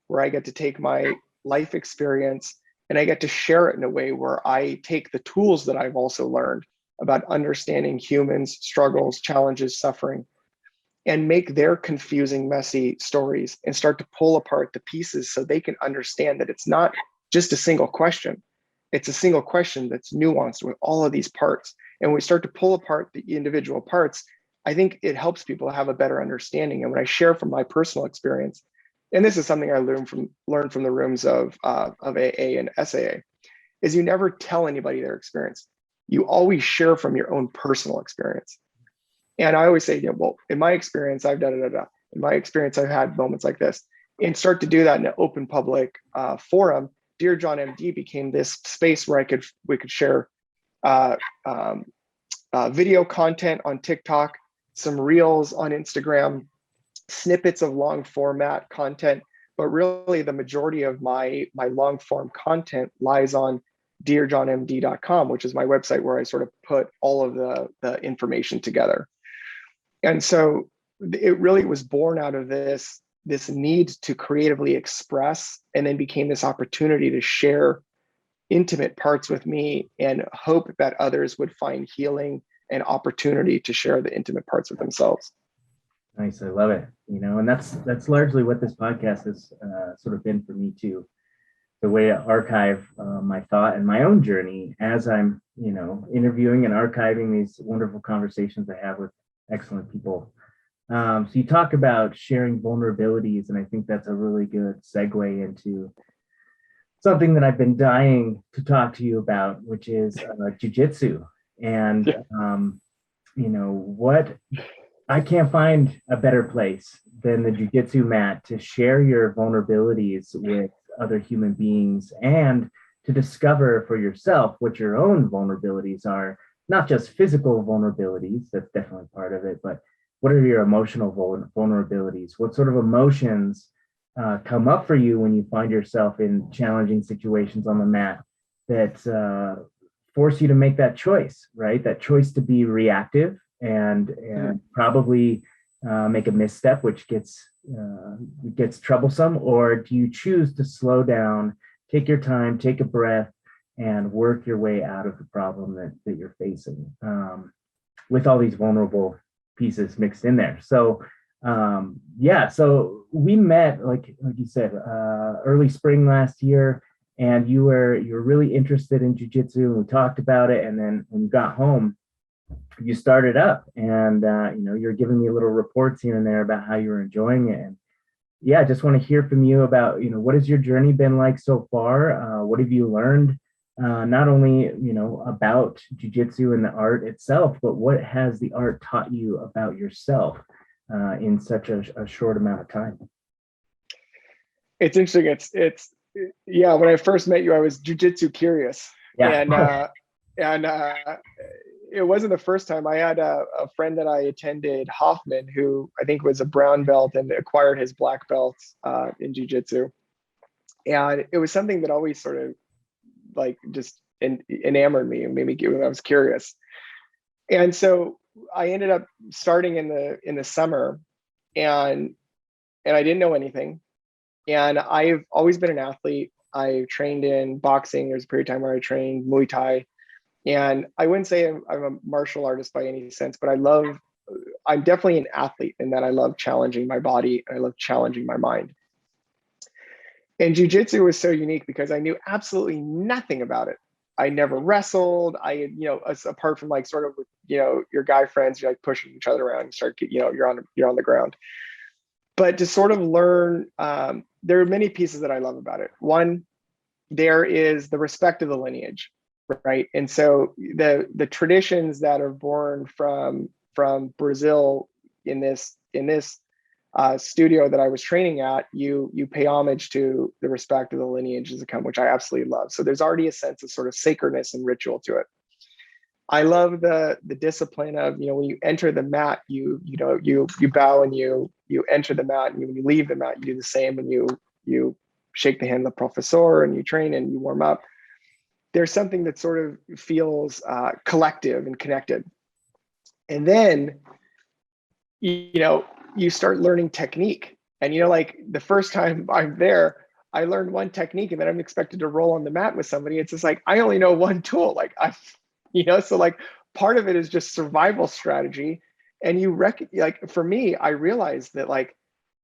Speaker 3: where I get to take my life experience and I get to share it in a way where I take the tools that I've also learned about understanding humans, struggles, challenges, suffering, and make their confusing, messy stories and start to pull apart the pieces so they can understand that it's not just a single question. It's a single question that's nuanced with all of these parts. And when we start to pull apart the individual parts, I think it helps people have a better understanding. And when I share from my personal experience, and this is something I learned from the rooms of AA and SAA, is you never tell anybody their experience. You always share from your own personal experience. And I always say, well, in my experience, I've da-da-da-da. In my experience, I've had moments like this. And start to do that in an open public forum. Dear John MD became this space where we could share video content on TikTok, some reels on Instagram, snippets of long format content. But really, the majority of my long form content lies on dearjohnmd.com, which is my website where I sort of put all of the information together. And so it really was born out of this need to creatively express, and then became this opportunity to share intimate parts with me and hope that others would find healing and opportunity to share the intimate parts with themselves.
Speaker 2: Nice, I love it. And that's largely what this podcast has sort of been for me too. the way to archive my thought and my own journey as I'm, interviewing and archiving these wonderful conversations I have with excellent people. So you talk about sharing vulnerabilities, and I think that's a really good segue into something that I've been dying to talk to you about, which is jiu-jitsu. And, what I can't find a better place than the jiu-jitsu mat to share your vulnerabilities with other human beings and to discover for yourself what your own vulnerabilities are, not just physical vulnerabilities, that's definitely part of it, but what are your emotional vulnerabilities? What sort of emotions come up for you when you find yourself in challenging situations on the mat that force you to make that choice, right? That choice to be reactive and probably make a misstep, which gets troublesome, or do you choose to slow down, take your time, take a breath, and work your way out of the problem that you're facing with all these vulnerable pieces mixed in there. So so we met, like you said, early spring last year, and you were really interested in jiu-jitsu, and we talked about it. And then when you got home, you started up, and you're giving me little reports here and there about how you were enjoying it. And yeah, I just want to hear from you about, what has your journey been like so far? What have you learned? Not only, about jiu-jitsu and the art itself, but what has the art taught you about yourself in such a short amount of time?
Speaker 3: It's interesting. It's when I first met you, I was jiu-jitsu curious.
Speaker 2: Yeah.
Speaker 3: And it wasn't the first time. I had a friend that I attended, Hoffman, who I think was a brown belt and acquired his black belt in jiu-jitsu. And it was something that always sort of like just enamored me and made me I was curious. And so I ended up starting in the summer, and I didn't know anything. And I've always been an athlete. I trained in boxing. There's a period of time where I trained Muay Thai. And I wouldn't say I'm a martial artist by any sense, but I'm definitely an athlete in that I love challenging my body and I love challenging my mind. And jiu-jitsu was so unique because I knew absolutely nothing about it. I never wrestled. Apart from like sort of, your guy friends, you're like pushing each other around and start, you're on the ground. But to sort of learn, there are many pieces that I love about it. One, there is the respect of the lineage, right? And so the traditions that are born from Brazil in this studio that I was training at, you pay homage to the respect of the lineages that come, which I absolutely love. So there's already a sense of sort of sacredness and ritual to it. I love the discipline of, when you enter the mat, you bow and you enter the mat, and when you leave the mat, you do the same, and you shake the hand of the professor and you train and you warm up. There's something that sort of feels collective and connected. And then, you start learning technique. And, like the first time I'm there, I learned one technique, and then I'm expected to roll on the mat with somebody. It's just like, I only know one tool. So like part of it is just survival strategy. And for me, I realized that like,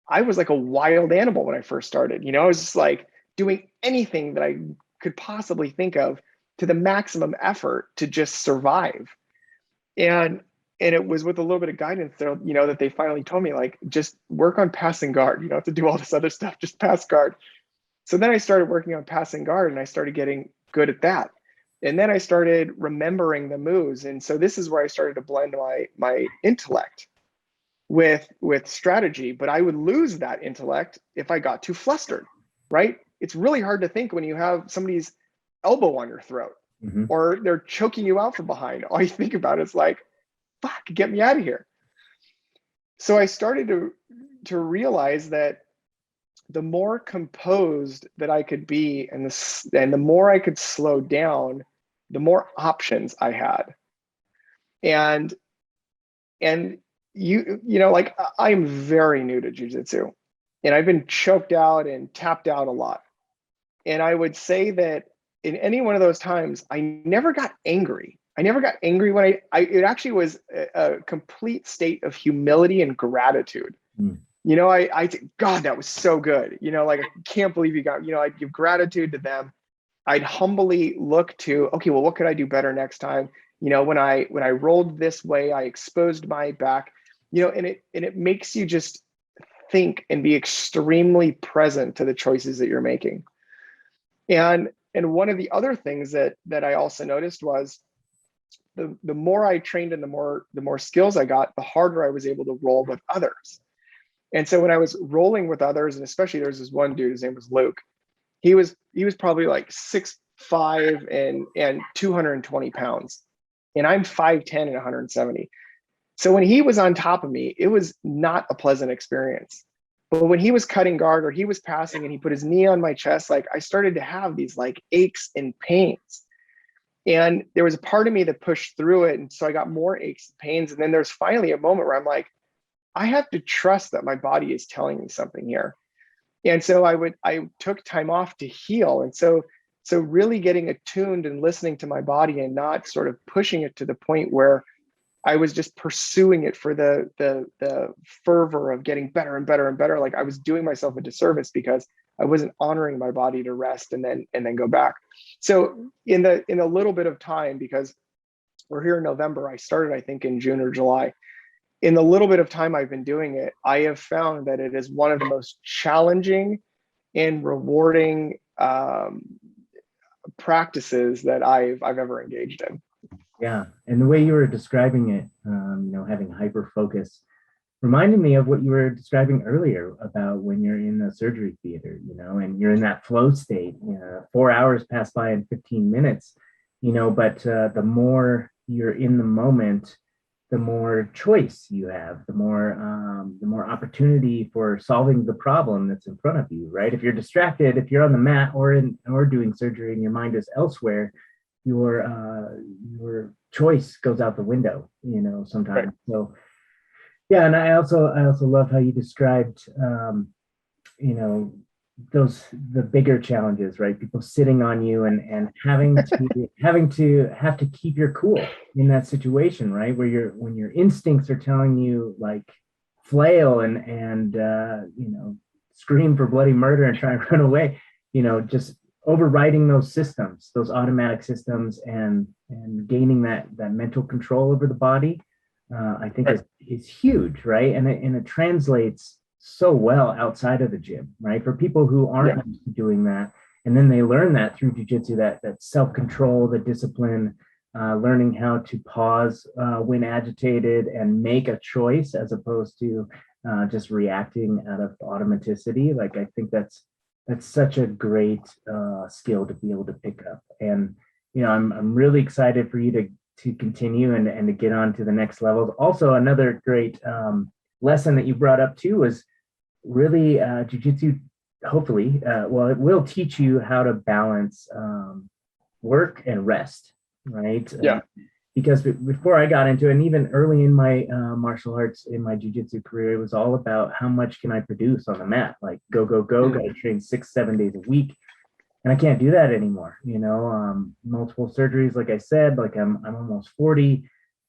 Speaker 3: I was like a wild animal when I first started. I was just like doing anything that I could possibly think of to the maximum effort to just survive. And it was with a little bit of guidance there, that they finally told me, like, just work on passing guard. You don't have to do all this other stuff, just pass guard. So then I started working on passing guard, and I started getting good at that. And then I started remembering the moves. And so this is where I started to blend my intellect with strategy, but I would lose that intellect if I got too flustered, right? It's really hard to think when you have somebody's elbow on your throat, or they're choking you out from behind. All you think about is like, fuck, get me out of here. So I started to realize that the more composed that I could be, and the more I could slow down, the more options I had. And like, I'm very new to jiu-jitsu, and I've been choked out and tapped out a lot. And I would say that in any one of those times, I never got angry. I never got angry when it actually was a complete state of humility and gratitude. God, that was so good. Like, I can't believe you got, I'd give gratitude to them. I'd humbly look to, okay, well, what could I do better next time? When I rolled this way, I exposed my back, and it makes you just think and be extremely present to the choices that you're making. And one of the other things that I also noticed was the more I trained and the more skills I got, the harder I was able to roll with others. And so when I was rolling with others, and especially there's this one dude, his name was Luke. He was probably like 6'5" and 220 pounds. And I'm 5'10" and 170. So when he was on top of me, it was not a pleasant experience. But when he was cutting guard or he was passing and he put his knee on my chest, like, I started to have these like aches and pains. And there was a part of me that pushed through it. And so I got more aches and pains. And then there's finally a moment where I'm like, I have to trust that my body is telling me something here. And so I took time off to heal. And so really getting attuned and listening to my body and not sort of pushing it to the point where I was just pursuing it for the fervor of getting better and better and better. Like, I was doing myself a disservice because I wasn't honoring my body to rest and then go back. So in the little bit of time, because we're here in November, I started, I think, in June or July. In the little bit of time I've been doing it, I have found that it is one of the most challenging and rewarding practices that I've ever engaged in.
Speaker 2: Yeah, and the way you were describing it, having hyper focus, reminded me of what you were describing earlier about when you're in the surgery theater, and you're in that flow state. 4 hours pass by in 15 minutes, but the more you're in the moment, the more choice you have, the more opportunity for solving the problem that's in front of you, right? If you're distracted, if you're on the mat or doing surgery and your mind is elsewhere, your choice goes out the window, sometimes. Right. So yeah, and I also love how you described the bigger challenges, right? People sitting on you and having to keep your cool in that situation, right? When your instincts are telling you like flail and scream for bloody murder and try and run away, just overriding those systems, those automatic systems, and gaining that mental control over the body, I think is huge, right? And it translates so well outside of the gym, right? For people who aren't used to doing that, and then they learn that through jiu-jitsu, that self-control, the discipline, learning how to pause when agitated and make a choice as opposed to just reacting out of automaticity. Like, I think that's such a great skill to be able to pick up. And I'm really excited for you to continue and to get on to the next levels. Also, another great lesson that you brought up too was really jiu-jitsu, hopefully, it will teach you how to balance work and rest, right?
Speaker 3: Yeah.
Speaker 2: Because before I got into it, and even early in my martial arts, in my jiu-jitsu career, it was all about how much can I produce on the mat? Like, go, gotta train 6-7 days a week. And I can't do that anymore. Multiple surgeries, like I said, like I'm almost 40,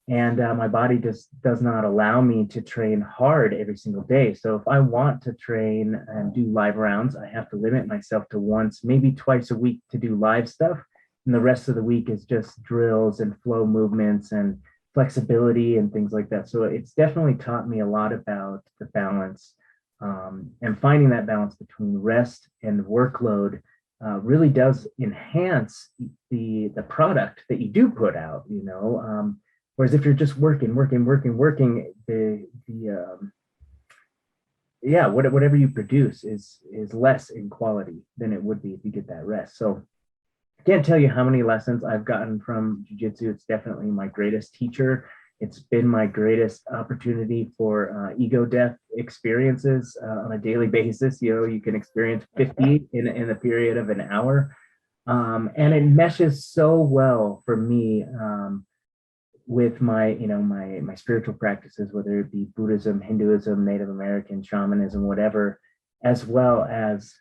Speaker 2: and my body just does not allow me to train hard every single day. So if I want to train and do live rounds, I have to limit myself to once, maybe twice a week to do live stuff. And the rest of the week is just drills and flow movements and flexibility and things like that. So it's definitely taught me a lot about the balance, and finding that balance between rest and workload really does enhance the product that you do put out, whereas if you're just working, whatever you produce is less in quality than it would be if you get that rest. So I can't tell you how many lessons I've gotten from jiu-jitsu. It's definitely my greatest teacher. It's been my greatest opportunity for ego death experiences on a daily basis. You can experience 50 in a period of an hour. And it meshes so well for me with my spiritual practices, whether it be Buddhism, Hinduism, Native American, shamanism, whatever, as well as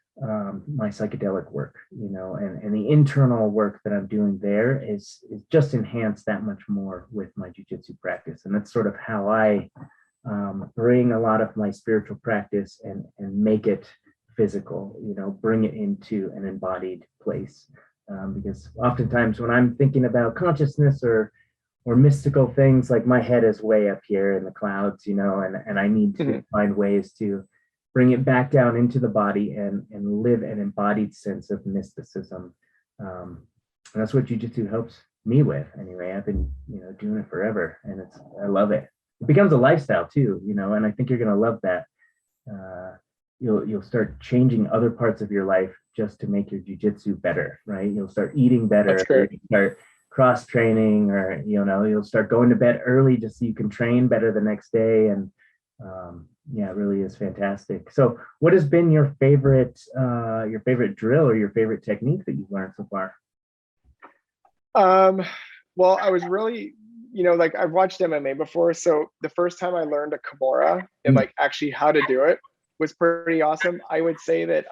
Speaker 2: my psychedelic work, and the internal work that I'm doing there is just enhanced that much more with my jiu-jitsu practice. And that's sort of how I bring a lot of my spiritual practice and make it physical, bring it into an embodied place. Because oftentimes when I'm thinking about consciousness or mystical things, like my head is way up here in the clouds, and I need to find ways to bring it back down into the body and live an embodied sense of mysticism. And that's what jiu-jitsu helps me with. Anyway, I've been, doing it forever, and I love it. It becomes a lifestyle too, and I think you're going to love that. You'll start changing other parts of your life just to make your jiu-jitsu better, right? You'll start eating better.
Speaker 3: That's great.
Speaker 2: You start cross training, or you'll start going to bed early just so you can train better the next day. And it really is fantastic. So what has been your favorite drill or your favorite technique that you've learned so far?
Speaker 3: Well, I was really, like, I've watched MMA before. So the first time I learned a Kimura and like actually how to do it was pretty awesome. I would say that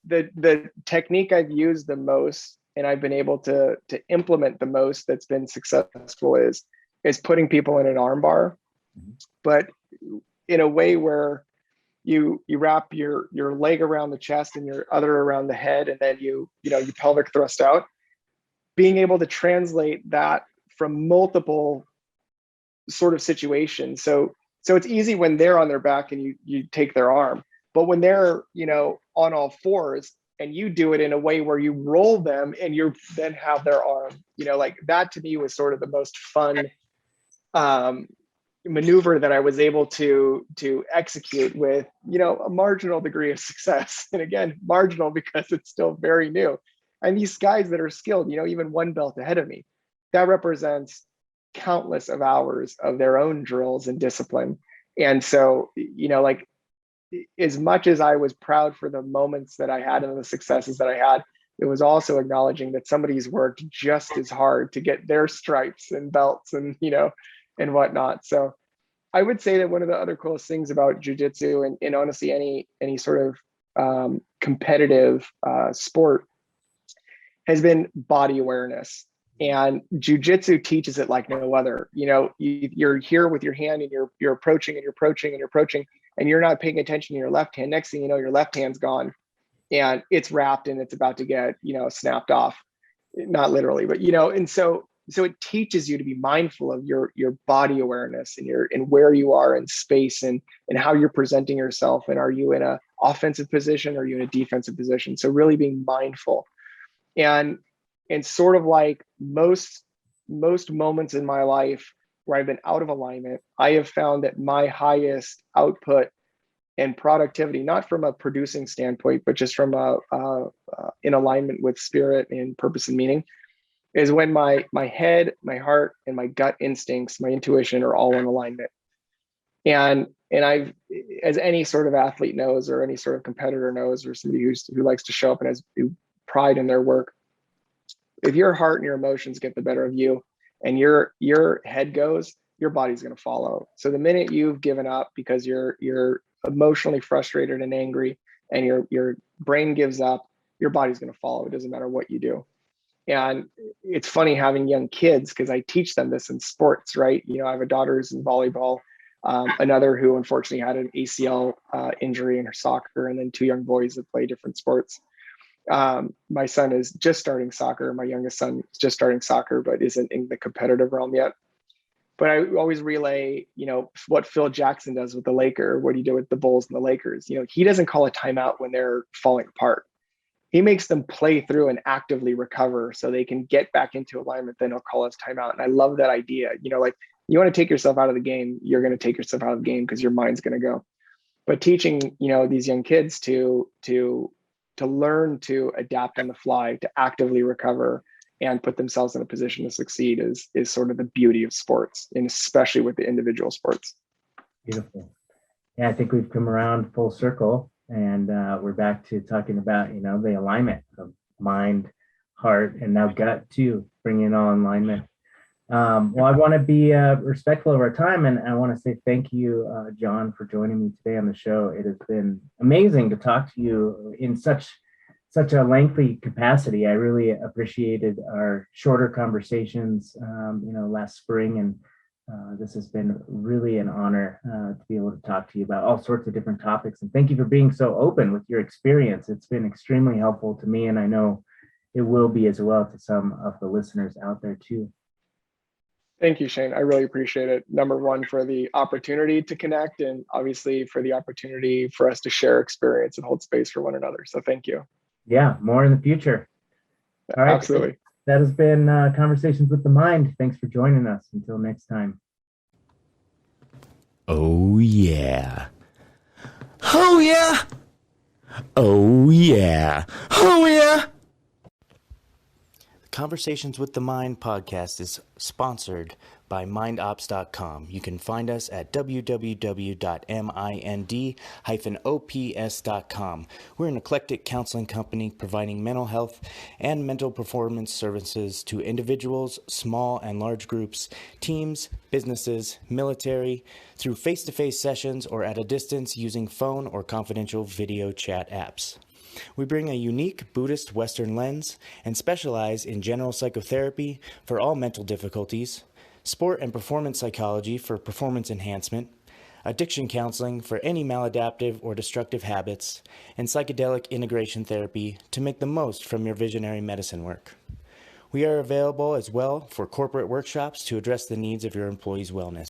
Speaker 3: the technique I've used the most and I've been able to implement the most that's been successful is putting people in an arm bar, but in a way where you wrap your leg around the chest and your other around the head, and then you pelvic thrust out. Being able to translate that from multiple sort of situations. So it's easy when they're on their back and you take their arm, but when they're on all fours and you do it in a way where you roll them and you then have their arm, like that to me was sort of the most fun maneuver that I was able to execute with a marginal degree of success. And again, marginal because it's still very new. And these guys that are skilled, even one belt ahead of me, that represents countless of hours of their own drills and discipline. And so, like, as much as I was proud for the moments that I had and the successes that I had, it was also acknowledging that somebody's worked just as hard to get their stripes and belts and, and whatnot. So I would say that one of the other coolest things about jiu-jitsu and honestly, any sort of competitive sport has been body awareness. And jiu-jitsu teaches it like no other. You're here with your hand and you're approaching and you're approaching and you're approaching, and you're not paying attention to your left hand. Next thing you know, your left hand's gone and it's wrapped and it's about to get, snapped off. Not literally, but and so it teaches you to be mindful of your body awareness and where you are in space and how you're presenting yourself. And are you in a offensive position? Or are you in a defensive position? So really being mindful. And sort of like most moments in my life where I've been out of alignment, I have found that my highest output and productivity, not from a producing standpoint, but just from in alignment with spirit and purpose and meaning, is when my head, my heart, and my gut instincts, my intuition are all in alignment. And I've, as any sort of athlete knows, or any sort of competitor knows, or somebody who likes to show up and has pride in their work, if your heart and your emotions get the better of you and your head goes, your body's going to follow. So the minute you've given up because you're emotionally frustrated and angry and your brain gives up, your body's going to follow. It doesn't matter what you do. And it's funny having young kids, because I teach them this in sports, right? I have a daughter who's in volleyball, another who unfortunately had an ACL injury in her soccer, and then two young boys that play different sports. My son is just starting soccer. My youngest son is just starting soccer, but isn't in the competitive realm yet. But I always relay, what Phil Jackson does with the Lakers, what he did with the Bulls and the Lakers. He doesn't call a timeout when they're falling apart. He makes them play through and actively recover so they can get back into alignment. Then he'll call us timeout. And I love that idea. Like, you want to take yourself out of the game, you're going to take yourself out of the game because your mind's going to go. But teaching, these young kids to learn to adapt on the fly, to actively recover and put themselves in a position to succeed is sort of the beauty of sports, and especially with the individual sports.
Speaker 2: Beautiful. Yeah, I think we've come around full circle, and we're back to talking about, the alignment of mind, heart, and now gut too, bringing all alignment. Well, I want to be respectful of our time, and I want to say thank you, John, for joining me today on the show. It has been amazing to talk to you in such a lengthy capacity. I really appreciated our shorter conversations, last spring, and This has been really an honor to be able to talk to you about all sorts of different topics. And thank you for being so open with your experience. It's been extremely helpful to me, and I know it will be as well to some of the listeners out there too.
Speaker 3: Thank you, Shane. I really appreciate it. Number one, for the opportunity to connect, and obviously for the opportunity for us to share experience and hold space for one another. So thank you.
Speaker 2: Yeah, more in the future. All right.
Speaker 3: Absolutely.
Speaker 2: That has been Conversations with the Mind. Thanks for joining us. Until next time.
Speaker 1: Oh, yeah. Oh, yeah. Oh, yeah. Oh, yeah. The Conversations with the Mind podcast is sponsored by mindops.com. You can find us at www.mind-ops.com. We're an eclectic counseling company providing mental health and mental performance services to individuals, small and large groups, teams, businesses, military, through face-to-face sessions or at a distance using phone or confidential video chat apps. We bring a unique Buddhist Western lens and specialize in general psychotherapy for all mental difficulties, sport and performance psychology for performance enhancement, addiction counseling for any maladaptive or destructive habits, and psychedelic integration therapy to make the most from your visionary medicine work. We are available as well for corporate workshops to address the needs of your employees' wellness.